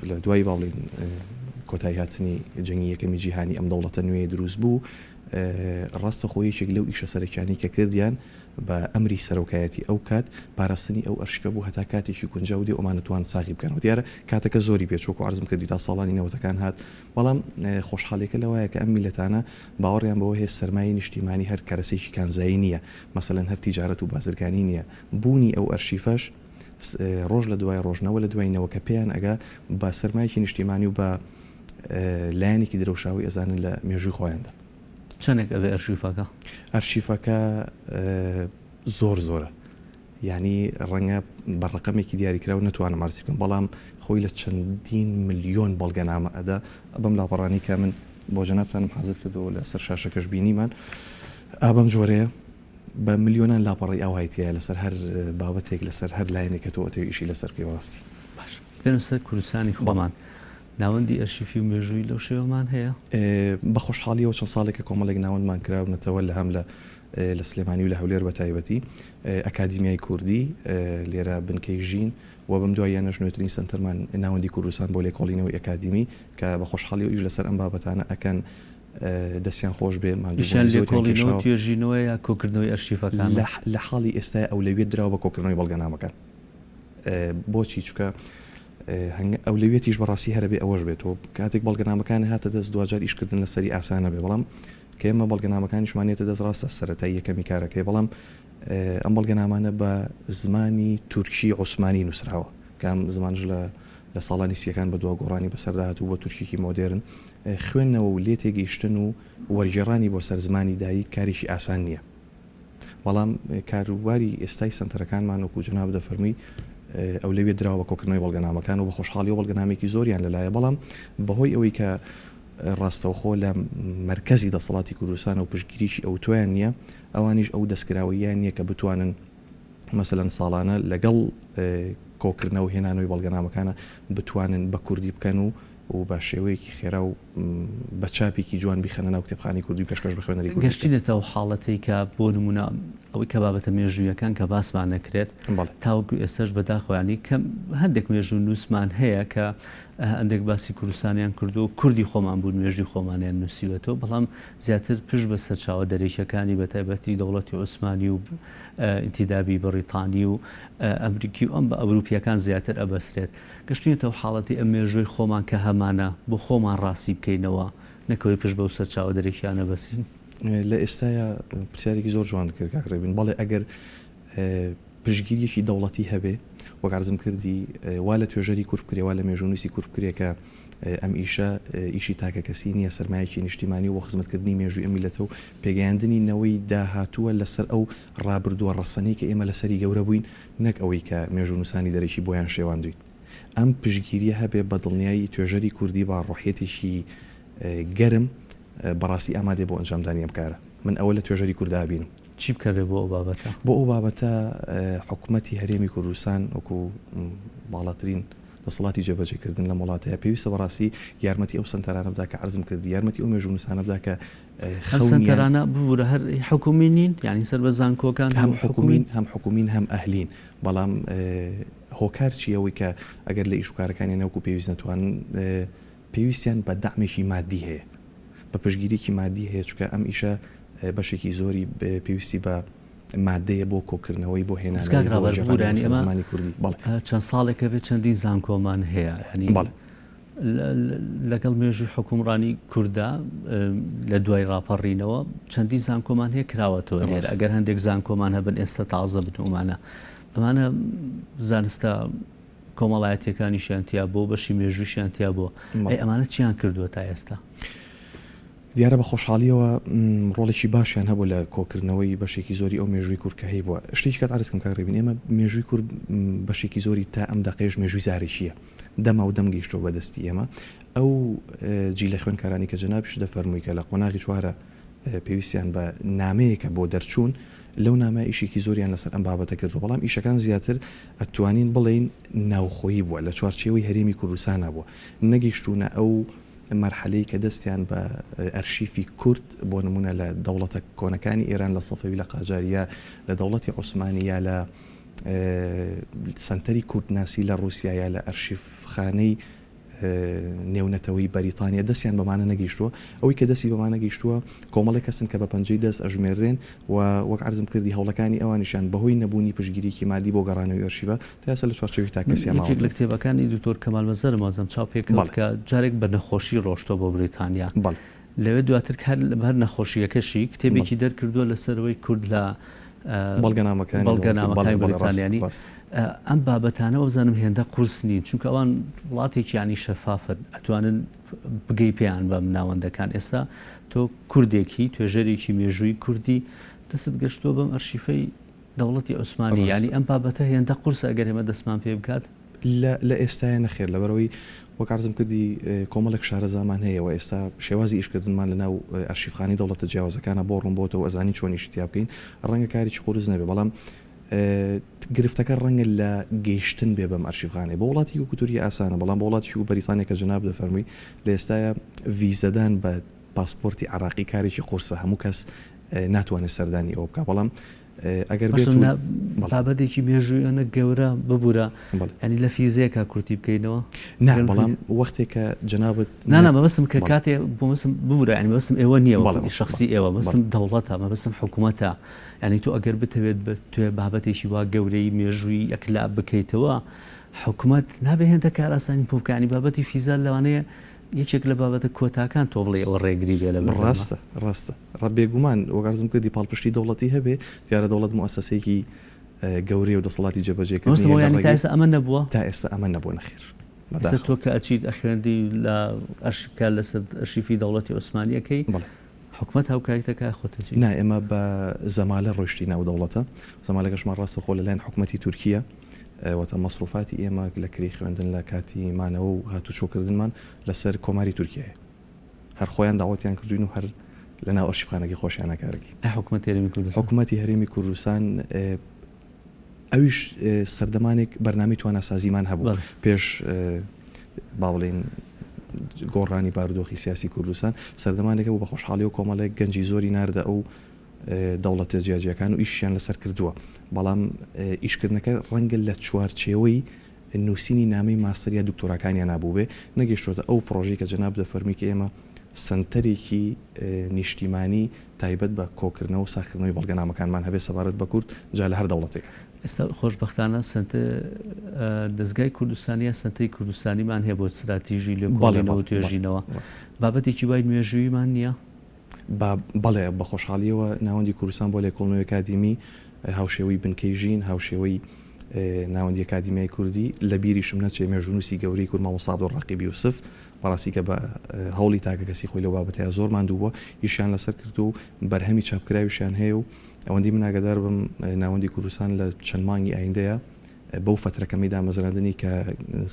لە دوای باڵین کۆتایی هاتنی جەنگی یەکەمی جیهانی ئەم دەوڵەتە نوێ دروست بوو ڕاستە خۆیەکێک لەو ئیشە سەرەکیانی کە کردیان بە ئەمری سەرۆکایەتی ئەو کات پاراستنی ئەو ئەرشیفە بوو هەتا کاتێکی گونجاو دێ ئەمانەتوان ساغی بکەنەوە دیارە کاتەکە زۆری پێچۆک و عرضم کردی تا ساڵانی نەوەتەکان هات بەڵام خۆشحاڵێکە لەوایە کە ئەم میلەتانە باوەڕیان بەوە هەیە سەرمایە نیشتیمانی هەر کارەسێکی کانزایی نییە مەسەلەن هەر تیجارەت و بازرگانی نییە بوونی ئەو ئەرشیفەش ڕۆژ لە دوای ڕۆژنەوە لە دوایینەوە کە پێیان ئەگا بە سەرمایەکی نیشتیمانی و بە لایەنێکی درەوشاوی ئەزانن لە مێژووی خۆیاندا چەندێک ئەوێ ئەرشیفەکە ئەرشیفەکە زۆرە یعنی ڕەنگە بە ڕقمێکی دیاریکراوە نتوانم مارسی بکەم بەڵام خۆی لە چەندین ملیۆن بەڵگەنامە ئەدا بەم لاپەڕانی کە من بۆ جەنابتانم حەزت کردەوە لە سەر شاشەکەش بینیمان ئابەم جۆرەیە بە ملیۆنان لاپەڕی ئاوایتیە لەسەر هەر بابەتێک لەسەر هەر لایەنێکە تۆ ئەتەوە ئیشی لەسەر پێوەڕاستی باش پێنە سەر کوردستانی خۆمان ناوەندی ئەرشیفی و مێژووی لەو شێوەمان هەیە بە خۆشحاڵیەوە چەند ساڵێکە کۆمەڵێک ناوەندمان کراونەتەوە لە هەم لە سلێمانی و لە هەولێر بە تایبەتی ئەکادیمیای کوردی لێرە بنکەی ژین و بەم دواییانەش نوێترین سنتەرمان ناوەندی کوردستان بۆ لێکۆڵینەوەی ئەکادیمی کە بە خۆشحاڵی و ئیش لەسەر ئەم بابەتانە ئەکەن دەستیان خۆش بێ لێکۆڵینەوە توێژینەوە یا کۆکردنەوەی ئەرشیفەکان لە حاڵی ئێستا ئەولەویەت دراوە بە کۆکردنەوەی بەڵگەنامەکان بۆچی چکە ئەولەویەتیش بەڕاستی هەرە بێ ئەوەش بێتەوە کاتێک بەڵگەنامەکان هاتە دەست دوجار ئیشکردن لەسەری ئاسانە بێ بەڵام کە ئێمە بەڵگەنامەکانیشمانێتە دەست ڕاستە سەرەتایی یەکەمی کارەکەی بەڵام ئەم بەڵگەنامانە بە زمانی تورکی عوسمانی نووسراوە کام زمانش لە ساڵانی سیەکان بە دوا گۆڕانی بەسەرداهات و بە تورکیی مۆدرن خوێندنەوە و لێ تێگەیشتن و وەرگێڕانی بۆ سەر زمانی دایی کاریشی ئاسان نییە بەڵام کاروباری ئێستای سنتەرەکانمان وەکو جەناب دەفەرمی ئەو لەوێ دراوە بە کۆکردنەوەی بەڵگەنامەکان و بە خۆشحاڵی و بەڵگەنامێکی زۆریان لەلایە بەڵام بەهۆی ئەوەی کە ڕاستەوخۆ لە مرکزی دەسەڵاتی کوردستان و پشتگیریشی ئەو تویان نییە ئەوانیش ئەو دەستکراوەیان نییە کە بتوانن مەسەلەن ساڵانە لەگەڵ کۆکردنەوە هێنانەوەی بەڵگەنامەکانە بتوانن بە کوردی بکەن و بە شێوەیەکی خێرا و بە چاپێکی جوان بیخەنە ناو کتێبخانی کوردی پێشکەش بخوێنەری کوردی گەشتینێتەوە حاڵەتەی کە بۆ نمونە ئەوەی کە بابەتە مێژوویەکان کە باسمان نەکرێت تاوەکو ئێستاش بەداخۆیانی کەم هەندێک مێژوو نووسمان هەیە کە هەندێک باسی کوردستانیان کردو و کوردی خۆمان بوون مێژوی خۆمانیان نووسیوێتەوە بەڵام زیاتر پشت بە سەرچاوە دەرێشەکانی بە تایبەتی دەوڵەتی عوسمانی و ئینتیدابی بەریتانی و ئەمریکی و ئەم بە ئەوروپیەکان زیاتر ئەبەسرێت گەشتێتەوە حاڵەتی ئەم مێژووی خۆمان کە هەمانە بۆ خۆمان ڕاستی بکەینەوە نەکەوەی پشت بە سەرچاوە دەرێکیانە بەسین لە ئێستاە پرسیارێکی زۆر جوان کرد کاکڕێبین بەڵێ ئەگەر پشتگیریەکی دەوڵەتی هەبێ وەگارزم کردی وا لە توێژەری کورد بکرێ وا لە مێژوونووسی کورد بکرێکە ئەم ئیشە ئیشی تاکە کەسی نییە سەرمایەکی نیشتیمانی و خزمەتکردنی مێژووی ئەمیلەتە و پێگەیاندنی نەوەی داهاتووە لەسەر ئەو ڕابردووە ڕەسەنەی کە ئێمە لەسەری گەورە بووین نەک ئەوەی کە مێژوونووسانی دەرەکی بۆیان شێواندوین ئەم پشتگیریە هەبێ بە دڵنیایی توێژەری کوردی با ڕۆحیەتێکی گەرم بەڕاستی ئامادێ بۆ ئەنجامدانی ئەم کارە من ئەوە لە توێژەری کووردا بینم چی بکەرێ بۆ ئەو بابەتە بۆ ئەو بابەتە حکوومەتی هەرێمی کوردستان وەکو باڵاترین دەسەڵاتی جێبەجێکردن لە وڵاتەیە پێویستە بەڕاستی یارمەتی ئەو سنتەرانە بدا کە عرضم کردی یارمەتی ئەو مێژوونووسانە بدا کە سنتەرانە ببوورە هەر حکومی نین یعنی سەر بە زانکۆکان هەم حکومین هەم ئەهلین بەڵام هۆکار چیەوەی کە ئەگەر لە ئیشوکارەکانی نەوەکو پێویست نەتوانن پێویستیان بە دەعمێکی مادی هەیە بە پشتگیریکی مادی هەیە چکە ئەم ئیشە بەشێکی زۆری پێویستی بە مادەیە بۆ کۆکردنەوەی بۆ هێنانی زمانی کوردی چەند ساڵێکە بێت چەندین زانکۆمان هەیە لەگەڵ مێژووی حکومڕانی کووردا لە دوای ڕاپەڕینەوە چەندین زانکۆمان هەیە کراوەتەوە لێر ئەگەر هەندێک زانکۆمان هەبن ئێستا تازە بنومانە ئەمانە زانستە کۆمەڵایەتیەکانی شیانتیا بۆ بەشی مێژووی شیانتیا بۆ ئەمانە چیان کردووە تا ئێستا دیارە بە خۆشحاڵیەوە ڕۆڵێکی باشیان هەبوو لە کۆکردنەوەی بەشێکی زۆری ئەو مێژووی کورد کە هەیە بووە شتێکی کات ئارزکەم کاڕێبین ئێمە مێژووی کورد بەشێکی زۆری تا ئەم دەقێژ مێژووی زارێکیە دەما و دەم گەیشتەوە بەدەستی ئێمە ئەو جی لە خوێندکارانی کە جەنابیش دەفەرمووی کە لە قۆناغی چوارە پێویستیان بە نامەیەکە بۆ دەرچوون لەو نامە ئیشێکی زۆریان لەسەر ئەم بابەتە کردو بەڵام ئیشەکان زیاتر ئەتوانین بڵێن ناوخۆیی بووە لە چوارچێوەی هەرێمی کوردستانە بووە نەگەیشتوونە ئەو مەرحەلەی کە دەستیان بە ئەرشیفی کورد بۆ نمونە لە دەوڵەتە کۆنەکانی ئێران لە سەفەوی لە قاجاریە لە دەوڵەتی عوسمانیە لە سنتەری کوردناسی لە رووسایە لە ئەرشیفخانەی نێونەتەوەی بەریتانیا دەستیان بەمانە نەگەیشتووە ئەوەی کە دەستی بەمانە گەیشتووە کۆمەڵێک کەسن کە بە پەنجەی دەست ئەژمێرێن و وەک عرضم کردی هەوڵەکانی ئەوانیشان بەهۆی نەبوونی پشتگیریکی مادی بۆ گەڕانەوەی ئەرشیڤە تا لە چوارچێوی تا کەسیان لە کتێبەکانی دکتۆر کەمال مەزەر مازەم چاپێکەوە کە جارێک بە نەخۆشی ڕۆشتۆ بۆ بریتانیا لەوێ دواتر هەر نەخۆشیەکەشی کتێبێکی دەرکردووە لەسەرەوەی کورد لە بەڵگەنامەکانی بریتانیانی ئەم بابەتانە وەزانم هێندە قورس نین چونکە ئەوان وڵاتێکی ینی شەفافن ئەتوانن بگەی پێیان بەم ناوەندەکان ئێستا تۆ کوردێکی توێژەرێکی مێژووی کوردی دەست گەشتووە بەم ئەرشیفەی دەوڵەتی عوسمانی ینی ئەم بابەتە هێندە قورس ئەگەر ئێمە دەستمان پێ بکات لە ئێستای نەخێر لەبەرەوەی وەکارزم کردی کۆمەڵک شارە زامان هەیەەوە ئێستا شێوازی ئیشکردنمان لە ناو ئەرشیفخانی دەوڵەتە جیاوازەکانە بۆ ڕوون بۆتەوە ئەزانی چۆنیشی تیا بکەین ڕەنگە کاریی قورس نەبێ بەڵام گرفتەکە ڕەنگە لە گەیشتن بێ بەم ئەرشیفخانەی بۆ وڵاتی و کوتوری ئاسانە بەڵام بۆ وڵاتی و بەریتانیا کە جناب دەفەرمی لە ئێستاە ڤیزەدان بە پاسپۆرتی عراقی کارێکی قورسە هەموو کەس ناتوانێت سەردانی ئەو بکە بەڵام ئەگەر بابەتێکی مێژوویانە گەورە ببوورە ینی لە فیزیەکە کورتی بکەینەوە نا بەڵام وەختێکە جنابەت نانە مەبەستم کە کاتێ بۆ مەسم ببوورە ینی مەبەستم ئێوە نییە شخصی ئێوە مەبەستم دەوڵەتە مەبەستم حکوومەتە ینی تۆ ئەگەر بتەوێت توێ بابەتێکی وا گەورەی مێژووی ئەکلا بکەیتەوە حکوومەت نابێ هێندە کاراسانی بۆ بکانی بابەتی فیزال لەوانەیە یەکێک لە بابەتە کۆتاکان تۆ بڵێ ئەوە ڕێگری بێ لە ڕاستە ڕبێگومان وەگارزم کردی پاڵپشتی دەوڵەتی هەبێ دیارە دەوڵەت موسسەیەکی گەورەی و دەسەڵاتی جێبەجێکردنی تا ئێستا ئەمە نەبووە تا ئێستا ئەمە نەبوو نەخیر تۆ کە ئەچیت ئەخوێندی لە ئەشکا لەسەر ئەرشیفی دەوڵەتی عوسمانیەکەی حکومەت هاوکاریتەکە خۆتەچی نا ئێمە بە زەمالە ڕۆیشتی ناو دەوڵەتە زەمالەکەشمان ڕاستە خۆ لەلایەن حکوومەتی تورکیە وەتە مەسروفاتی ئێمە لە کری خوێندن لە کاتی مانەوە و هاتو چۆکردنمان لەسەر کۆماری تورکیایە هەر خۆیان داوەتیان کردوین و هەر لە ناو ئەرشیفخانەکەی خۆشیانە کارەکەی حکوومەتی هەرێمی کوردستان ئەویش سەردەمانێک بەرنامی تواناسازیمان هەبوو پێش با بڵێن گۆڕانی بارودۆخی سیاسی کوردستان سەردەمانێکە بوو بە خۆشحاڵی و کۆمەڵێک گەنجی زۆری ناردە ئەو دەوڵەتە جیاجیەکان و ئیشیان لەسەر کردووە بەڵام ئیشکردنەکە ڕەنگە لە چوارچێوەی نووسینی نامی ماستەریە دکتۆراکانیان نابوو بێ نەگەیشتۆتە ئەو پرۆژەی کە جەناب دەفەرمی کە ئێمە سنتەرێکی نیشتیمانی تایبەت بە کۆکردنەوە و ساختکردنەوەی بەڵگەنامەکانمان هەبێ سەبارەت بە کورد جا لە هەر دەوڵەتێک ئێستا خۆشبەختانە سنتە دەستگای کوردستانیە سنتەی کوردستانیمان هەیە بۆ استراتیژی لێ کۆڵێنەوە توێژینەوە بابەتێکی وای نوێژوویمان نییە بەڵێ بە خۆشحالیەوە ناوەندی کوردستان بۆ لێکۆڵنەوەی ئەکادیمی هاوشێوەی بنکەی ژین هاوشێوەی ناوەندی ئەکادیمیای کوردی لە بیریشم نەچێ مێژونوسی گەورەی کورد مامۆستا ڕاقیبی یوسف بەڕاستی کە بە هەوڵی تاکە کەسی خۆی لەو بابەتەیە زۆر ماندوو بووە ئیشیان لەسەر کرد و بەرهەمی چاپکراویشیان هەیە و ئەوەندی من ئاگادار بم ناوەندی کوردستان لە چەند مانگی ئایندەیە بەو فترەکەمی دامەزراندنی کە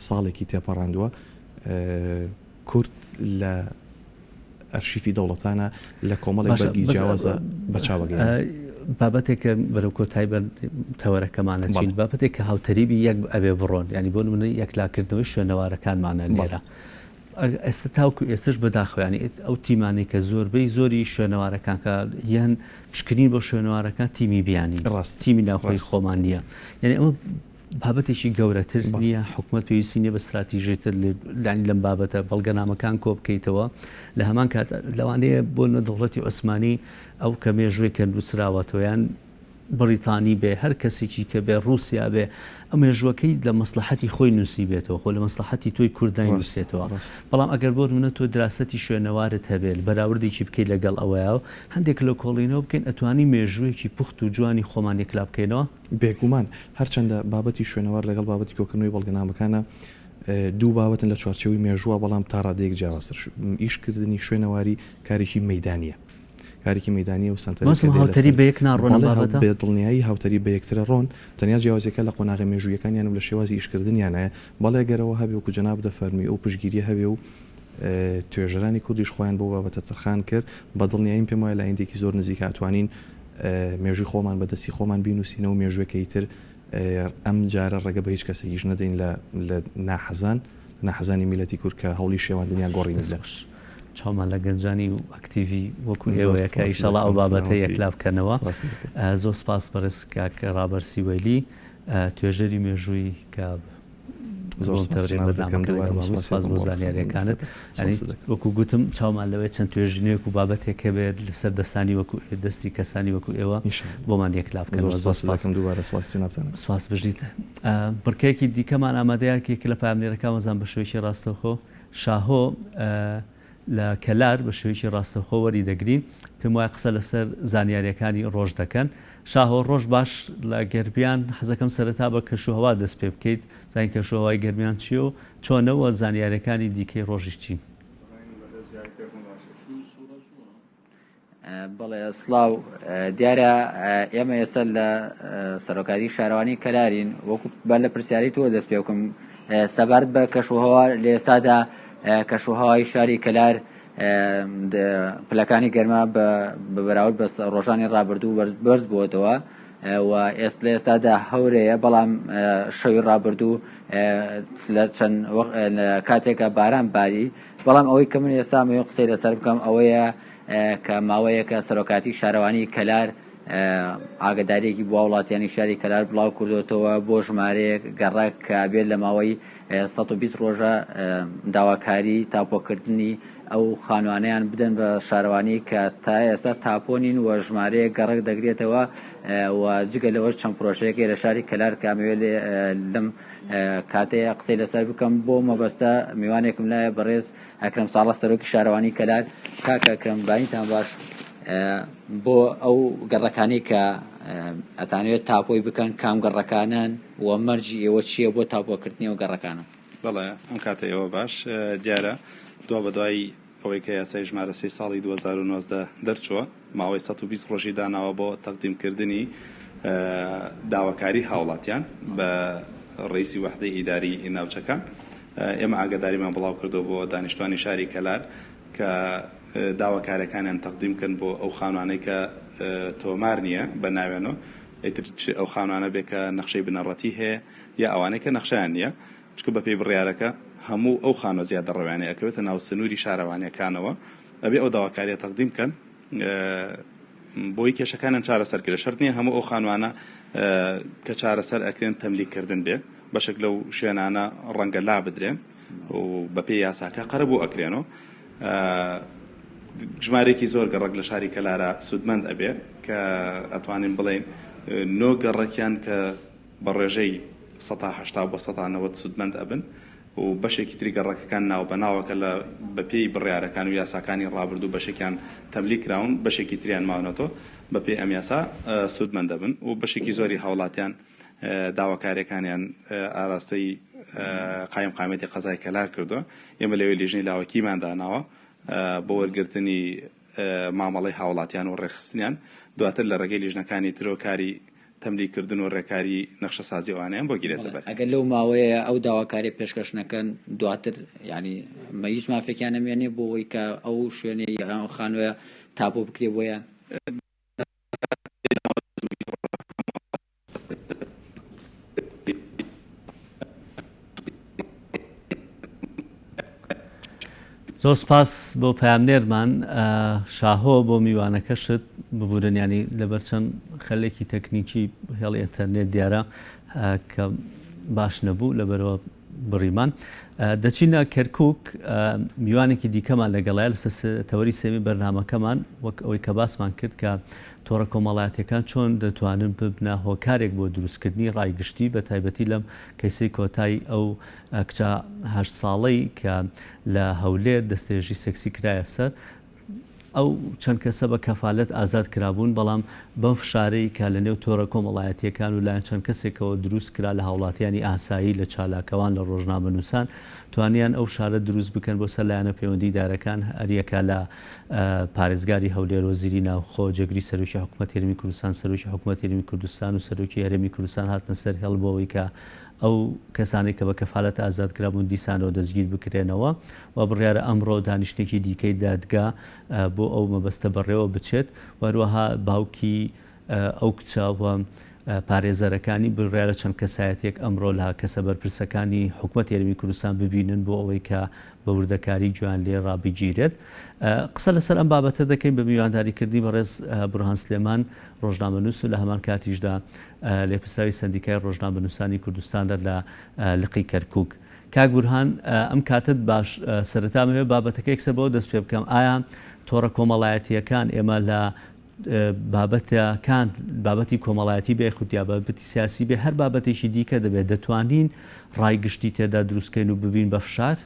ساڵێکی تێپەڕاندووە کورد لە ئەرشیفی دەوڵەتانە لە کۆمەڵی بەرگی جیاوازە بەچاوەگەی بابەتێکە بەرەو کۆتایی بەر تەوەرەکەمانە چین بابەتێک کە هاوتەریبی یەک ئەبێ بڕۆن ینی بۆ منە یەکلاکردنەوەی شوێنەوارەکانمانە لێرە ئێستا تاوکو ئێستش بەداخۆیانی ئەو تیمانێک کە زۆربەی زۆری شوێنەوارەکان کە یان شکرین بۆ شوێنەوارەکان تیمی بیانی ڕاست تیمی ناوخۆی خۆمان نییە یعنی ئەمە بابەتێکی گەورەتر نییە حکوومەت پێویستی نیە بە استراتیژیتر لانی لەم بابەتە بەڵگەنامەکان کۆ بکەیتەوە لە هەمان کات لەوانەیە بۆ دەوڵەتی عوسمانی ئەو کە مێژووی کەندوسراوەتەوەیان بریتانی بێ هەر کەسێکی کە بێ رووسیا بێ ئەو مێژوەکەی لە مەسلحەتی خۆی نووسی بێتەوە خۆ لە مەسلحەتی تۆی کوردای نووسێتەوە بەڵام ئەگەر بۆ منە تۆ دراسەتی شوێنەوارت هەبێت بەراوردێکی بکەیت لەگەڵ ئەوەیە و هەندێک لە کۆڵینەوە بکەین ئەتوانی مێژوویەکی پوخت و جوانی خۆمانێک لا بکەینەوە بێگومان هەرچەندە بابەتی شوێنەوار لەگەڵ بابەتی کۆکردنەوەی بەڵگەنامەکانە دوو بابەتن لە چوارچێوەی مێژووە بەڵام تا ڕادەیەک جیاوازتر ئیشکردنی شوێنەواری کارێکی مەیدانیە کارێکی مەیدانی و هاوتەری بە یەک ناڕۆن بێ دڵنیایی هاوتەری بە یەکترە ڕۆن تەنیا جیاوازەکە لە قۆناغی مێژوویەکانیان و لە شێوازی ئیشکردنیانە بەڵێ گەرەوە هەبێ و جەناب دەفەرمی ئەو پشگیری هەبێ و توێژەرانی کوردیش خۆیان بۆ بابەتە تەرخان کرد بە دڵنیاییم پێم وایە لە ئایندێکی زۆر نزیک هاتوانین مێژووی خۆمان بەدەستی خۆمان بینوسینەوە و مێژوەکەی تر ئەم جارە ڕێگە بە هیچ کەسێکیش نەدەین لە ناحەزانی میلەتی کورد کە هەوڵی شێواندنیان گۆڕین لەش چاومان لە گەنجانی و ئەکتیڤی وەکو ئێوەیەکە ئیشەڵا ئەو بابەتە یەکلا بکەنەوە زۆر سپاس بەرز کاکە ڕابەرسی وەیلی توێژەری مێژووی کە زۆر بۆ زانیاریەکانت وەکو گوتم چاومان لەوەی چەند توێژینەیەک و بابەتێکە بێت لەسەر دەستانی وەکو دەستی کەسانی وەکو ئێوە بۆمان یەکلا بکەنەوە سواس بژیت بڕکەیەکی دیکەمان ئامادەیەکێک لە پامنێرەکان وەزان بە شوێکی ڕاستەوخۆ شاهۆ لە کەلار بە شێوەیەکی ڕاستەوخۆ وەری دەگرین پێم وایە قسە لەسەر زانیاریەکانی ڕۆژ دەکەن شاهۆ ڕۆژ باش لە گەرمیان حەزەکەم سەرەتا بە کەشوهەوا دەست پێ بکەیت زانین کەشوهەوای گەرمیان چی و چۆنەوە زانیاریەکانی دیکەی ڕۆژیش چین بەڵێ سڵاو دیارە ئێمە ئێستا لە سەرۆکاتی شارەوانی کەلارین وەکو بە لە پرسیاری تۆ دەست پێ بکەم سەبارەت بە کەشوهەوا لە ئێستادا کەشوهەوای شاری کەلار پلەکانی گەرما بە بەراورد بە ڕۆژانی ڕابردوو بەرز بووەتەوە و لە ئێستادا هەورەیە بەڵام شەوی ڕابردوو لە چەند کاتێکە باران باری بەڵام ئەوەی کە من ئێستا مەوێ قسەی لەسەر بکەم ئەوەیە کە ماوەیەکە سەرۆکاتی شارەوانی کەلار ئاگدارێکی بۆ وڵاتیانی شاری کەلار بڵاو کردوتەوە بۆ ژمارەیەک گەڕک کە بێت لە ماوەی 120 ڕۆژە داواکاری تاپۆکردنی ئەو خانوانیان بدەن بە شارەوانی کە تا ئێستا تاپۆنین و ژمارەیە گەڕک دەگرێتەوە و جگە لەوە چەند پرۆژەیەکی لە شاری کەلار کامەوێت لەم کاتەیە قسەی لەسەر بکەم بۆ مەبەستە میوانێکم لایە بەڕێز ئەکرەم ساڵە سەرۆکی شارەوانی کەلار کاکە ئەکرەم باینتان باش بۆ ئەو گەڕەکانی کە ئەتانوێت تاپۆی بکەن کام گەڕەکانان و مەرجی ئێوە چییە بۆ تاپۆکردنی ئەو گەڕەکانە بەڵێ ئەم کاتە ئێوە باش دیارە دوا بە دوای ئەوەی کە یاسای ژمارە 3 ساڵی 2019 دەرچووە ماوەی 120 ڕۆژی داناوە بۆ تەقدیمکردنی داواکاری هاوڵاتیان بە ڕئیسی وەحدەی ئیداری ناوچەکان ئێمە ئاگاداریمان بڵاو کردو بۆ دانیشتوانی شاری کەلار کە داواکارەکانیان تەقدیمکەن بۆ ئەو خانوانەی کە تۆمار نییە بە ناوێنەوە ئیتر ئەو خانوانە بێ کە نەخشەی بنەڕەتی هەیە یا ئەوانەی کە نەخشەیان نییە چکە بە پێی بڕیارەکە هەموو ئەو خانۆ زیادە ڕەوانەیە ئەکەوێتە ناو سنووری شارەوانیەکانەوە ئەبێ ئەو داواکاریە تەقدیم بکەن بۆی کێشەکانیان چارەسەرکرد شەرت نییە هەموو ئەو خانوانە کە چارەسەر ئەکرێن تەملیکردن بێ بەشێک لەو شوێنانە ڕەنگە لا بدرێن و بە پێی یاساکە قەرە بۆ ئەکرێنەوە ژمارێکی زۆر گەڕک لە شاری کەلارە سودمەند ئەبێ کە ئەتوانین بڵێن نۆ گەڕەکیان کە بە ڕێژەی 180 بۆ 190 سودمەند ئەبن و بەشێکی تری گەڕەکەکان ناو بە ناوەکە لە بەپێی بڕیارەکان و یاساکانی ڕابردوو بەشێکیان تەملیک کراون بەشێکی تریان ماونەتەوە بەپێی ئەم یاسا سودمەند دەبن و بەشێکی زۆری هاوڵاتیان داواکاریەکانیان ئاراستەی قایم قامەتی قەزای کەلار کردووە ئێمە لەوێ لیژنەی لاوەکیمان داناوە بۆ وەرگرتنی مامەڵەی هاوڵاتیان و ڕێخستنیان دواتر لە ڕێگەی لیژنەکانی ترۆکاری تەملیکردن و ڕێکاری نەخشە سازی ئەوانیان بۆ گیرێتە بەر ئەگەر لەو ماوەیە ئەو داواکاری پێشکەش نەکەن دواتر ینی مەیز مافێکیان نەمێنێ بۆ ئەوەی کە ئەو شوێنەی خانووە تاپۆ بکرێ بۆیان زۆر سپاس بۆ پامنێرمان شاهۆ بۆ میوانەکەشت ببوورنیانی لەبەر چەند خەلێکی تەکنیکی هێڵی ئینتەرنێت دیارە کە باش نەبوو لەبەرەوە بڕیمان دەچینە کەرکووک میوانێکی دیکەمان لەگەڵایە لە تەوەری سێمی بەرنامەکەمان وەک ئەوەی کە باسمان کرد کە تۆڕە کۆمەڵایەتیەکان چۆن دەتوانن ببنە هۆکارێک بۆ دروستکردنی ڕایگشتی بە تایبەتی لەم کەیسەی کۆتایی ئەو کچە 8 ساڵەی کە لە هەولێر دەستێژی سەکسی کرایە سەر ئەو چەند کەسە بە کەفالەت ئازاد کرابوون بەڵام بەم فشارەی کە لە نێو تۆڕە کۆمەڵایەتیەکان و لایەن چەند کەسێکەوە دروست کرا لە هاوڵاتیانی ئاسایی لە چالاکەوان لە ڕۆژنامەنووسان توانیان ئەو شارە دروست بکەن بۆ سەرلایەنە پەیوەندیدارەکان هەریەکە لە پارێزگاری هەولێر وەزیری ناوخۆ جێگری سەرۆکی حکوومەت هێرمی کوردستان سەرۆکی حکوومەت هێرمی کوردستان و سەرۆکی هەرێمی کوردستان هاتنە سەر هێڵبەوەی کە ئەو کەسانی کە بە کەفالەت ئازادکرابوون دیسانەوە دەستگیر بکرێنەوە و بڕیارە ئەمڕۆ دانیشتێکی دیکەی دادگا بۆ ئەو مەبەستە بەڕێوە بچێت وەروەها باوکی ئەو کچەوە پارێزەرەکانی بڕیارە چەند کەسایەتێک ئەمڕۆ لە کەسە بەرپرسەکانی حکوومەت هێرمی کوردستان ببینن بۆ ئەوەی کە بە وردەکاری جوان لێ ڕابگیرێت قسە لەسەر ئەم بابەتە دەکەین بە میوانداریکردنی بەڕێز بورهان سلێمان ڕۆژنامەنووس و لە هەمان کاتیشدا لێپرسراوی سەندیکای ڕۆژنامەنووسانی کوردستاندا لە لقی کەرکووک کاک بورهان ئەم کاتت باش سەرەتامەوێ بابەتەکە یەکسەر بۆ دەست پێ بکەم ئایا تۆڕە کۆمەڵایەتیەکان ئێمە لە بابەتی کۆمەڵایەتی بێ خودیا بابەتی سیاسی بێ هەر بابەتێکی دیکە دەبێت دەتوانین ڕایگشتی تێدا دروستکەین و ببین بە فشار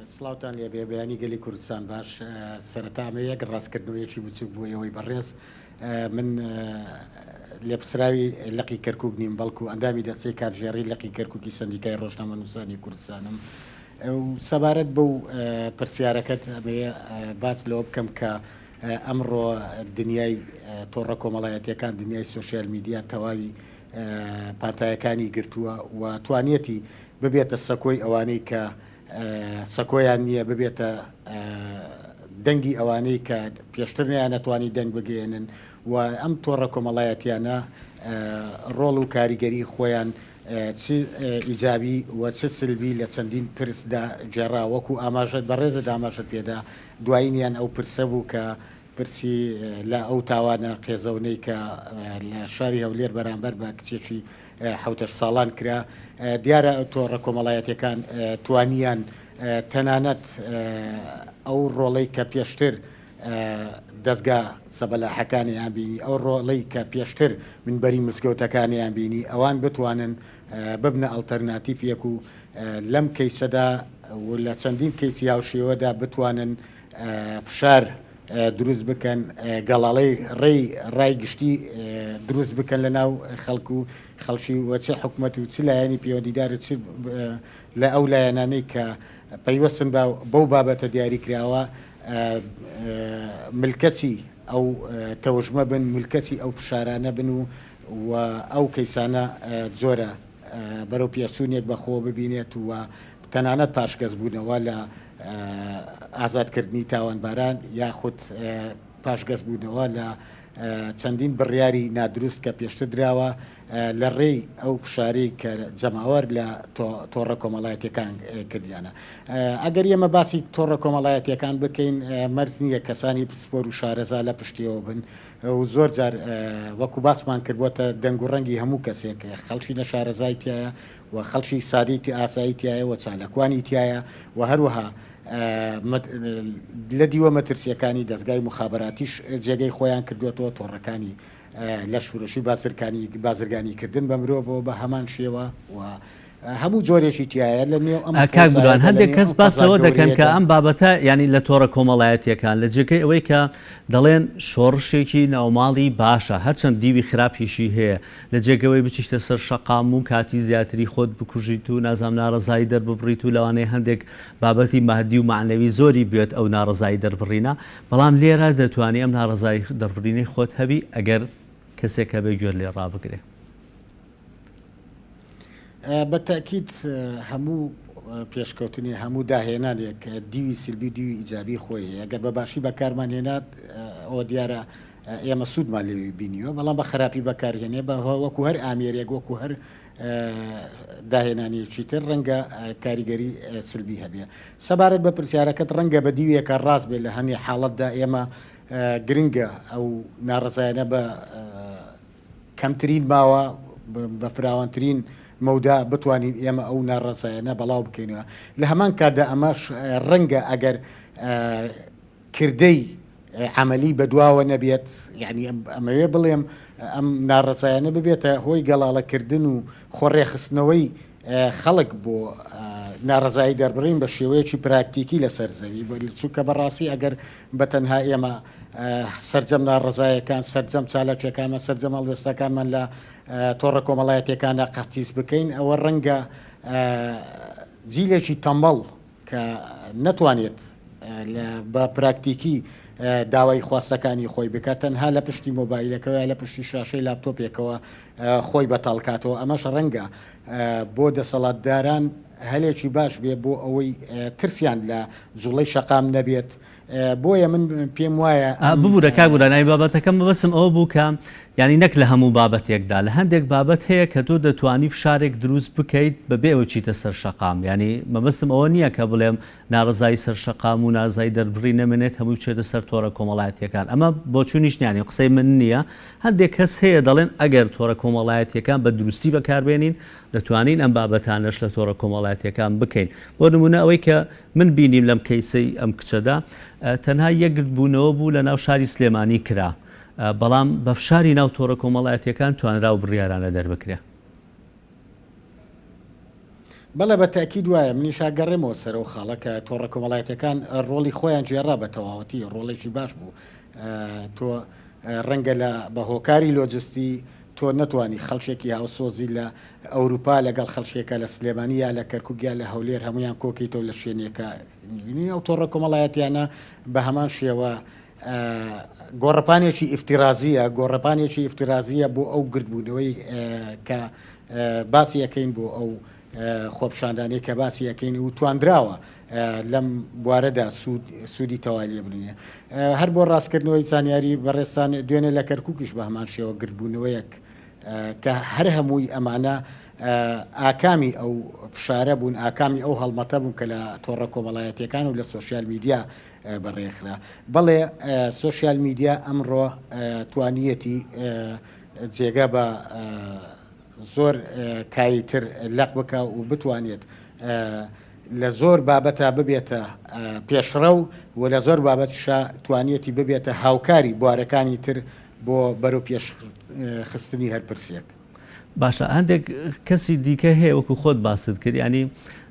سلااوان لێ بێبیانی گەلی کوردستان باش سەرەتامە یەک ڕاستکردنەوەیەکی بچوک بوو ئەوەی بەڕێز من لێپسراوی لەقی کەرکک نیم بەڵکو ئەندامی دەستەی کاتژێڕی لەقی کەرککی سندیکای ڕۆژنامە نووسانی کوردستانم سەبارەت بەو پرسیارەکەت ئەبێ باس لەوە بکەم کە ئەمڕۆ دنیای تۆڕە کۆمەڵایەتیەکان دنیای سوۆسیال میدیا تەواوی پانتایەکانی گرتووە و توانێتی ببێتە سەکۆی ئەوانەی کە سەکۆیان نییە ببێتە دەنگی ئەوانەی کە پێشترنیان نەتوانی دەنگ بگەێنن و ئەم تۆڕە کۆمەڵایەتیانە ڕۆڵ و کاریگەری خۆیان چ ئیجابی و چ سلبی لە چەندین پرسدا جێڕا وەکو ئاماژەت بەڕێزە ئاماژەت پێدا دوایینیان ئەو پرسە بوو کە پرسی لە ئەو تاوانە قێزەونەی کە لە شاری هەولێر بەرامبەر بە کچێکی حوتەش ساڵان کرا دیارە تۆڕە کۆمەڵایەتەکان توانیان تەنانەت ئەو ڕۆڵەی کە پێشتر دەستگا سەبەلاحەکانیان بینی ئەو ڕۆڵەی کە پێشتر منبەری مزگەوتەکانیان بینی ئەوان بتوانن ببنە ئەڵتەرناتیفیەک و لەم کەیسەدا لە چەندین کەیسی هاوشێوەدا بتوانن فشار دروست بکەن گەڵاڵەی ڕای گشتی دروست بکەن لە ناو خەڵکو و خەڵکی وەچە حکوومەت و چ لایەنی پەیوەندیدار لە ئەو لایەنانەی کە پەیوەستن بەو بابەتە دیاری کراوە ملکەتی ئەو تەوژمە بن ملکەتی ئەو فشارانە بن و ئەو کەیسانە زۆرە بەرەو پێچوونێک بەخۆ ببینێت و تەنانەت پاشگەز بوونەوە لە ئازادکردنی تاوانباران یاخود پاشگەز بوونەوە لە چەندین بڕیاری نادروست کە پێشتر درراوە لە ڕێی ئەو فشاری کە جەماوەەر لە تۆڕە کۆمەڵایەتەکان کردیانە ئەگەر ئێمە باسی تۆڕە کۆمەڵایەتەکان بکەین مەرز نییە کەسانی پسپۆر و شارەزا لە پشتیەوە بن و زۆر جار وەکو باسمان کردووەتە دەنگ و ڕەنگی هەموو کەسێک خەڵکی نە شارەزای تایە و خەڵکی سادیتی ئاسایی تایە و چالەکوانی تایە و هەروەها لە دیوە مەترسیەکانی دەستگای مخابراتیش جێگەی خۆیان کردوێتەوە تۆڕەکانی لەش فرۆشی بازرگانیکردن بە مرۆڤەوە بە هەمان شێوە و هەموو جۆرێکی تایە لە نێو ئەم کاکبووان هەندێک کەس باسەوە دەکەن کە ئەم بابەتە ینی لە تۆڕە کۆمەڵایەتیەکان لە جێگەی ئەوەی کە دەڵێن شۆڕشێکی ناوماڵی باشە هەرچەند دیوی خراپیشی هەیە لە جێگەوەی بچیشتە سەر شەقام و کاتی زیاتری خۆت بکوژیت و نازام ناڕزایی دەرببڕیت و لەوانەیە هەندێک بابەتی مادی و معنەوی زۆری بێت ئەو ناڕزایی دەربڕینە بەڵام لێرە دەتوانێت ئەم ناڕزایی دەربڕینەی خۆت هەبی ئەگەر کەسێک هەبێ گوێر لێ ڕابگرێ بە تاکیید هەموو پێشکەوتنی هەموو داهێنانێک دیوی سلبی دیوی ئیجابی خۆی ئەگەر بە باشی بەکارمان هێنات ئەوە دیارە ئێمە سوودمان لێوی بینیەوە بەڵام بە خراپی بەکارهێنێ بە وەکو هەر ئامێرێک وەکو هەر داهێنانیەکی تر ڕەنگە کاریگەری سلبی هەبێ سەبارەت بە پرسیارەکەت ڕەنگە بە دیویەکە ڕاست بێت لە هەنێ حاڵەتدا ئێمە گرنگە ئەو ناڕزایانە بە کەمترین ماوە بە فراوانترین مەودا بتوانین ئێمە ئەو ناڕزایانە بەڵاو بکەینەوە لە هەمان کاتدا ئەمەش ڕەنگە ئەگەر کردەی عملی بەدواوە نەبێت یعنی ئەمەوێ بڵێم ئەم ناڕزایانە ببێتە هۆی گەڵاڵەکردن و خۆڕێخستنەوەی خەڵک بۆ ناڕزایی دەربڕین بە شێوەیەکی پراکتیکی لەسەر زەوی چووکە بەڕاستی ئەگەر بەتەنها ئێمە سەرجەم ناڕزایەکان سەرجەم چالەکیەکانمە سەرجەم هەڵوێستەکانمان لە تۆڕە کۆمەڵایەتیەکانە قەستیس بکەین ئەوە ڕەنگە جیلێکی تەمەڵ کە نەتوانێت بە پراکتیکی داوای خواستەکانی خۆی بکات تەنها لە پشتی مۆبایلەکەەوە لە پشتی شاشەی لاپتۆپێکەوە خۆی بەتاڵکاتەوە ئەمەش ڕەنگە بۆ دەسەڵاتداران هەلێکی باش بێ بۆ ئەوەی ترسیان لە جوڵەی شەقام نەبێت بۆیە من پێم وایە ببوورە کاگورانای بابەتەکەم بەبەسم ئەوە بوو کە ینی نەک لە هەموو بابەتێکدا لە هەندێک بابەت هەیە کە تۆ دەتوانی فشارێک دروست بکەیت بەبێ ئەوە چیتە سەر شەقام ینی مەبەستم ئەوە نییە کە بڵێم ناڕزایی سەر شەقام و نازایی دەربڕی نەمێنێت هەموو چێتە سەر تۆڕە کۆمەڵایەتیەکان ئەمە بۆچوونیشتیانی قسەی من نییە هەندێک کەس هەیە دەڵێن ئەگەر تۆڕە کۆمەڵایەتیەکان بە دروستی بەکاربێنین دەتوانین ئەم بابەتانەش لە تۆڕە کۆمەڵایەتیەکان بکەین بۆ نمونە ئەوەی کە من بینیم لەم کەیسەی ئەم کچەدا تەنها یەکگرت بوونەوە بوو لە ناو شاری سلێمانی کرا بەڵام بە فشاری ناو تۆڕە کۆمەڵایەتیەکان توانرا و بڕیارانە دەربکرێ بەڵێ بە تاکید وایە منیش ئاگەڕێمەوە سەرەوە خاڵە کە تۆڕە کۆمەڵایەتەکان ڕۆڵی خۆیان جێڕا بە تەواوەتی ڕۆڵێکی باش بوو تۆ ڕەنگە لە بە هۆکاری لۆجستی تۆ نتوانی خەڵکێکی هاوسۆزی لە ئەوروپا لەگەڵ خەڵکێکە لە سلێمانیا لە کەرکووگیا لە هەولێر هەمویان کۆکیتەوە لە شوێنێکە ئەو تۆڕە کۆمەڵایەتیانە بە هەمان شێوە گۆڕپانێکی ئیفتیرازیە بۆ ئەو گردبوونەوەی کە باسی یەکەین بۆ ئەو خۆپشاندانەی کە باسی یەکەین و توانراوە لەم بوارەدا سوودی تەوالیە بنیە هەر بۆ ڕاستکردنەوەی زانیاری بەڕێستان دوێنێ لە کەرکووکیش بە هەمان شێوە گردبوونەوەیەک کە هەر هەمووی ئەمانە ئاکامی ئەو فشارە بوون ئاکامی ئەو هەڵمەتە بوون کە لە تۆڕە کۆمەڵایەتیەکان و لە سۆسیال میدیا بەڕێخرا بەڵێ سۆسیال میدیا ئەمڕۆ توانیەتی جێگە بە زۆر کایتر لەق بکە و بتوانێت لە زۆر بابەتە ببێتە پێشڕە و لە زۆر بابەتشا توانیەتی ببێتە هاوکاری بوارەکانی تر بۆ بەرەو پێشخستنی هەر پرسێک باشە هەندێک کەسی دیکە هەیە وەکو خۆت باست کرد ینی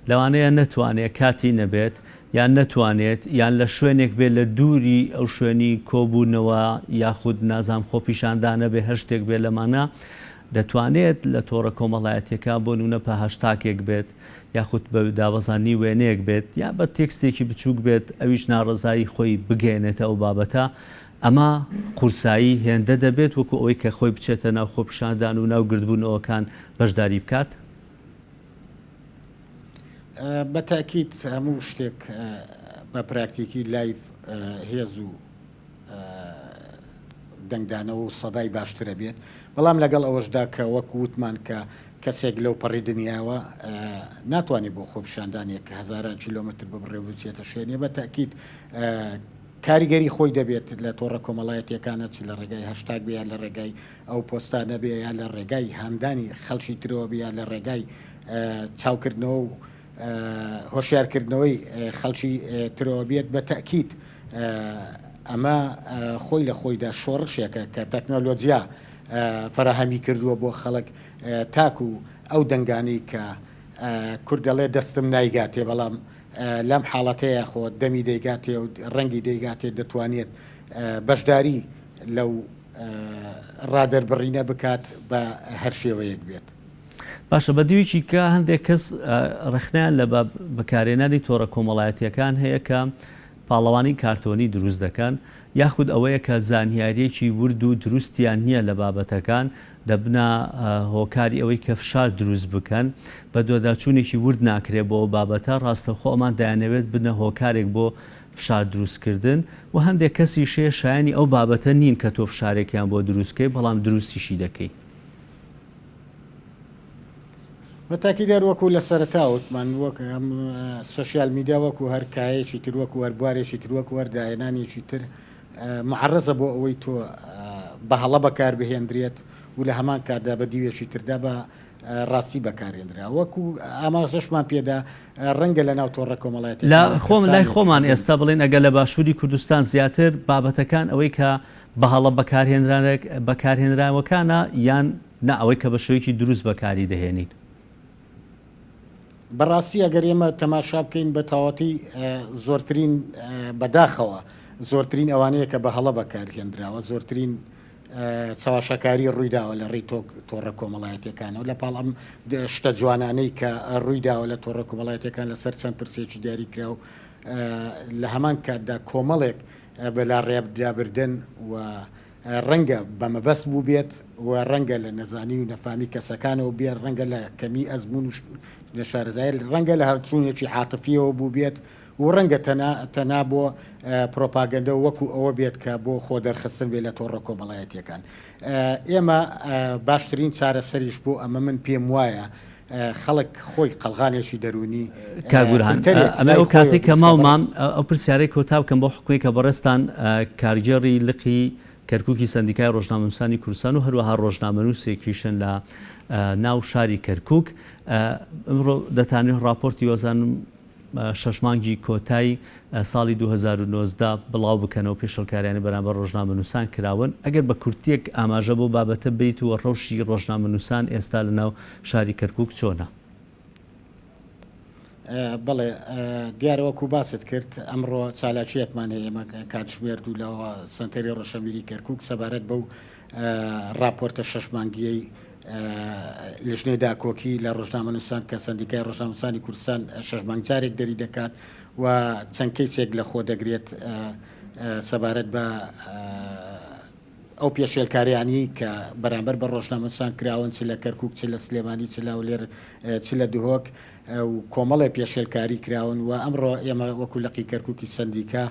لەوانەیە نەتوانێت کاتی نەبێت یان نەتوانێت یان لە شوێنێک بێت لە دووری ئەو شوێنی کۆبوونەوە یاخود نازام خۆپیشاندانە بێ هەر شتێک بێت لەمانە دەتوانێت لە تۆڕە کۆمەڵایەتیەکە بۆ نونە پە هەشتاکێک بێت یاخود بە داوەزانی وێنەیەک بێت یا بە تێکستێکی بچووک بێت ئەویش ناڕزایی خۆی بگەێنێتە ئەو بابەتە ئەمە قورسایی هێندە دەبێت وەکو ئەوەی کە خۆی بچێتە ناو خۆپیشاندان و ناو گردبوونەوەکان بەشداری بکات بە تاکید هەموو شتێک بە پراکتیکی لایف هێز و دەنگدانەوە و سەدای باشترە بێت بەڵام لەگەڵ ئەوەشدا کە وەکو وتمان کە کەسێک لەو پەڕی دنیاوە ناتوانێت بۆ خۆپیشاندانێک هزاران کیلۆمتر ببڕێ بچێتە شوێنێ بە تاکید کاریگەری خۆی دەبێت لە تۆڕە کۆمەڵایەتیەکانە چی لە ڕێگای هەشتاگ بێ لە ڕێگای ئەو پۆستانە بێ یا لە ڕێگای هاندانی خەڵکی ترەوە بێ لە ڕێگای چاوکردنەوە و هۆشیارکردنەوەی خەڵکی ترەوە بێت بە تاکید ئەمە خۆی لە خۆیدا شۆڕشێکە کە تەکنۆلۆجیا فراهەمی کردووە بۆ خەڵک تاکو ئەو دەنگانەی کە کورد دەڵێ دەستم نایگاتێ بەڵام لەم حاڵەتەیە خۆ دەمی دەیگاتێ و ڕەنگی دەیگاتێ دەتوانێت بەشداری لەو ڕادەربڕینە بکات بە هەر شێوەیەک بێت باشە بە دیویکی کە هەندێک کەس ڕخنیان لە بەکارێنانی تۆڕە کۆمەڵایەتیەکان هەیە کە پاڵەوانی کارتۆنی دروست دەکەن یاخود ئەوەیە کە زانیاریەکی ورد و دروستیان نییە لە بابەتەکان دەبنا هۆکاری ئەوەی کە فشار دروست بکەن بە دۆداچوونێکی ورد ناکرێت بۆ بابەتە ڕاستەخۆ ئەمان دەیانەوێت بنە هۆکارێک بۆ فشار دروستکردن و هەندێک کەسی شێ شایانی ئەو بابەتە نین کە تۆ فشارێکیان بۆ دروستکەی بەڵام دروستیشی دەکەی بەتاکیدار وەکو لە سەرەتاوتمان وەک ئەم سوسیال میدیا وەکو هەر کایەکی تر وەکو هەربوارێکی تر وەکو وەرداهێنانێکی تر معرەزە بۆ ئەوەی تۆ بە هەڵە بەکار بهێندرێت و لە هەمان کاتدا بە دیوێکی تردا بە ڕاستی بەکارهێنرا وەکو ئاماژەشمان پێدا ڕەنگە لە ناو تۆڕە کۆمەڵایەتی لە خۆم لای خۆمان ئێستا بڵێن ئەگە لە باشووری کوردستان زیاتر بابەتەکان ئەوەی کە بە هەڵە بەکارهێنراوەکانە یان نا ئەوەی کە بە شێوەیەکی دروست بەکاری دەهێنین بەڕاستی ئەگەر ئێمە تەماشا بکەین بە تاواتی زۆرترین بەداخەوە زۆرترین ئەوانەیە کە بە هەڵە بەکارهێنراوە زۆرترین چاواشەکاری ڕوویداوە لە ڕێی تۆڕە کۆمەڵایەتیەکانەوە لە پاڵ ئەم شتە جوانانەی کە ڕوویداوە لە تۆڕە کۆمەڵایەتیەکان لەسەر چەند پرسێکی دیاری کرا و لە هەمان کاتدا کۆمەڵێک بەلا ڕێبدابردن و ڕەنگە بەمەبەست بوو بێت و ڕەنگە لە نەزانی و نەفامی کەسەکانەوە بێت ڕەنگە لە کەمی ئەزمون لە شارزایل ڕەنگە لە هەرچوونێکی عاتفیەوە بوو بێت و ڕەنگە تەنا بۆ پرۆپاگەندە وەکو ئەوە بێت کە بۆ خۆ دەرخستن بێت لە تۆڕە کۆمەڵایەتیەکان ئێمە باشترین چارەسەریش بۆ ئەمە من پێم وایە خەڵک خۆی قەڵغانێکی دەرونی کاگوران ئەمە ئەو کاتێک کە ماڵمان ئەو پرسیارەی کۆتا بکەم بۆ حکومی کە بەڕێستان کارگێڕی لقی کەرکووکی سندیکای ڕۆژنامەنووسانی کوردستان و هەروەها ڕۆژنامەنووسێکیشن لە ناو شاری کەرکووک ئەمڕۆ دەتانێت راپۆرتی وەزانم شەشمانگی کۆتایی ساڵی 2019 بڵاو بکەنەوە پێشەڵکاریانی بەرامبەر ڕۆژنامەنووسان کراون ئەگەر بە کورتێک ئاماژە بۆ بابەتە بیت و ڕەوشی ڕۆژنامەنووسان ئێستا لە ناو شاری کەرکووک چۆنە بڵێ دیارەوەکو باست کرد ئەمڕۆ چالاکیەکمان هەیە ئێمە کاتژمێر دوو لەوە سنتەری ڕۆژەمبیری کەرکووک سەبارەت بەو راپۆرتە 6 مانگیەی لیژنەی داکۆکی لە ڕۆژنامە نووسان کە سندیکای ڕۆژنامەنووسانی کوردستان 6 مانگجارێک دەری دەکات و چەند کەیسێک لە خۆ دەگرێت سەبارەت بە ئەو پێشێلکاریانی کە بەرامبەر بە ڕۆژنامەنووسان کراون چ لە کەرکووک چ لە سلێمانی چ لە لێر چ لە دهۆک و کۆمەڵی پێشێلکاری کراون و ئەمڕۆ ئێمە وەکو لەقی کەرکووکی سندیکا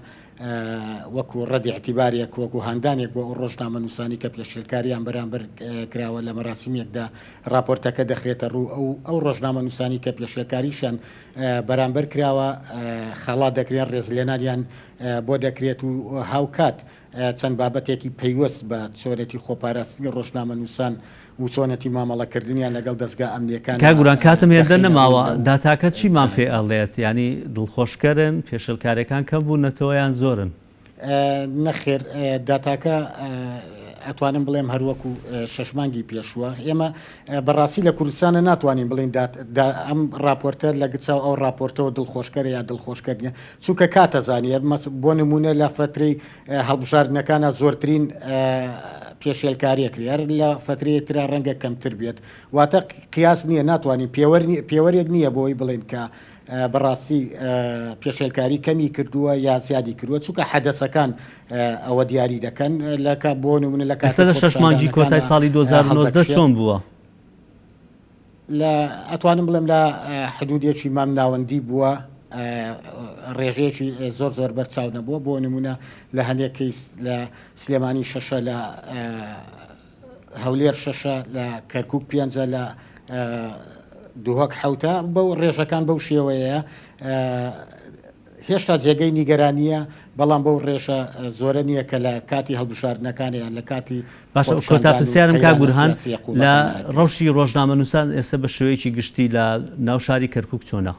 وەکو ڕەدی اعتیبارێک وەکو هاندانێک بۆ ئەو ڕۆژنامەنووسانی کە پێشێلکاریان بەرامبەر کراوە لە مەراسیمێکدا راپۆرتەکە دەخرێتە ڕوو ئەو ڕۆژنامەنووسانی کە پێشێلکاریشان بەرامبەر کراوە خەڵات دەکرێن ڕێزلێنانیان بۆ دەکرێت و هاوکات چەند بابەتێکی پەیوەست بە چۆنێتی خۆپاراستنی ڕۆژنامەنووسان و چۆنەتی مامەڵەکردنیان لەگەڵ دەستگا ئەمنیەکان کاگوران کاتم هێندە نەماوە داتاکە چیمان پێ ئەڵێت ینی دڵخۆشکەرن پێشەلکارەکان کەم بوو نەتەوەیان زۆرن نەخێر داتاکە ئەتوانم بڵێم هەروەکو 6 مانگی پێشووە ئێمە بەڕاستی لە کوردستانە ناتوانین بڵین ئەم راپۆرتەر لە گچاو ئەو راپۆرتەوە دڵخۆشکەرە یا دڵخۆشکردنیە چونکە کاتەزانیە بۆ نمونە لە فترەی هەڵبژاردنەکانە زۆرترین پێشێلکاریەکرێر لە فترەیە ترا ڕەنگە کەمتر بێت واتە قیاس نییە ناتوانین پێوەرێک نییە بۆی بڵێن کە بەڕاستی پێشێلکاری کەمی کردووە یا زیادی کردووە چونکە حەدەسەکان ئەوە دیاری دەکەن لەکە بۆ نمونە لە ئێستا لە 6 مانگی کۆتای ساڵی 2019 چۆن بووە لە ئەتوانم بڵێم لە حدودێکی مام ناوەندی بووە ڕێژەیەکی زۆر بەرچاو نەبووە بۆ نمونە لە هەندێک کەیس لە سلێمانی 6 لە هەولێر 6 لە کەرکووک 5 لە دووهۆک حوتە بەو ڕێژەکان بەو شێوەیە هێشتا جێگەی نیگەرانیە بەڵام بەو ڕێژە زۆرە نییە کە لە کاتی هەڵبژاردنەکانیان لە کاتی باشە کۆتا پرسیارم کاگورهان لە ڕەوشی ڕۆژنامەنووسان ئێستا بە شێوەیەکی گشتی لە ناو شاری کەرکووک چۆنە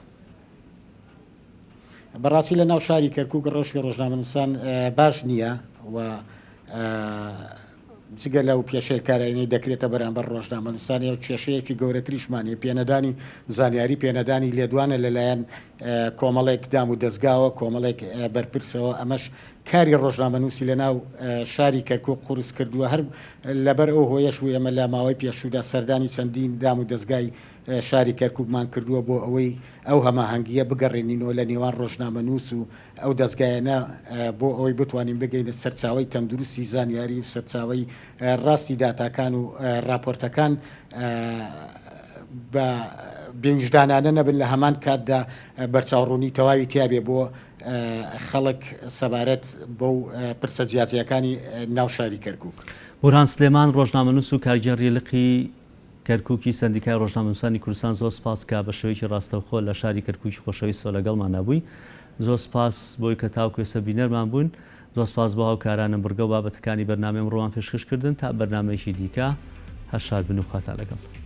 بەڕاستی لە ناو شاری کەرکووک ڕۆژی ڕۆژنامەنووسان باش نییە و جگە لەو پێشێلکارانی دەکرێتە بەرامبەر ڕۆژنامەنووسانی و کێشەیەکی گەورەتریشمانی پێنەدانی زانیاری پێنەدانی لێدوانە لەلایەن کۆمەڵێک دام و دەستگاوە کۆمەڵێک بەرپرسەوە ئەمەش کاری ڕۆژنامەنووسی لە ناو شاری کەرکووک قورس کردووە هەر لەبەر ئەو هۆیەش و ئێمە لە ماوەی پێشودا سەردانی چەندین دام و دەستگای شاری کەرکووکمان کردووە بۆ ئەوەی ئەو هەماهەنگیە بگەڕێنینەوە لە نێوان ڕۆژنامەنووس و ئەو دەستگایەنە بۆ ئەوەی بتوانین بگەینە سەرچاوی تەندروستی زانیاری و سەرچاوی ڕاستی داتاکان و راپۆرتەکان بە بێنجدانانە نەبن لە هەمان کاتدا بەرچاوڕوونی تەواوی تیابێ بۆ خەڵک سەبارەت بەو پرسە جیاجیەکانی ناو شاری کەرکووک. بورهان سلێمان ڕۆژنامەنووس و کارگەری لقی کەرکووکی سندیکای ڕۆژنامەنووسانی کوردستان زۆر سپاس کە بە شێوەیەکی ڕاستەوخۆ لە شاری کەرکووکی خۆشەویستە لەگەڵمان نەبووی زۆر سپاس بۆی کە تاوکو ئێستا بینەرمان بوون زۆر سپاس بۆ هاوکارانم بڕگە و بابەتەکانی بەرنامەم ڕۆوان پێشکەشکردن تا بەرنامەیەکی دیکە هەر شاد بن و خاتە لەگەڵ.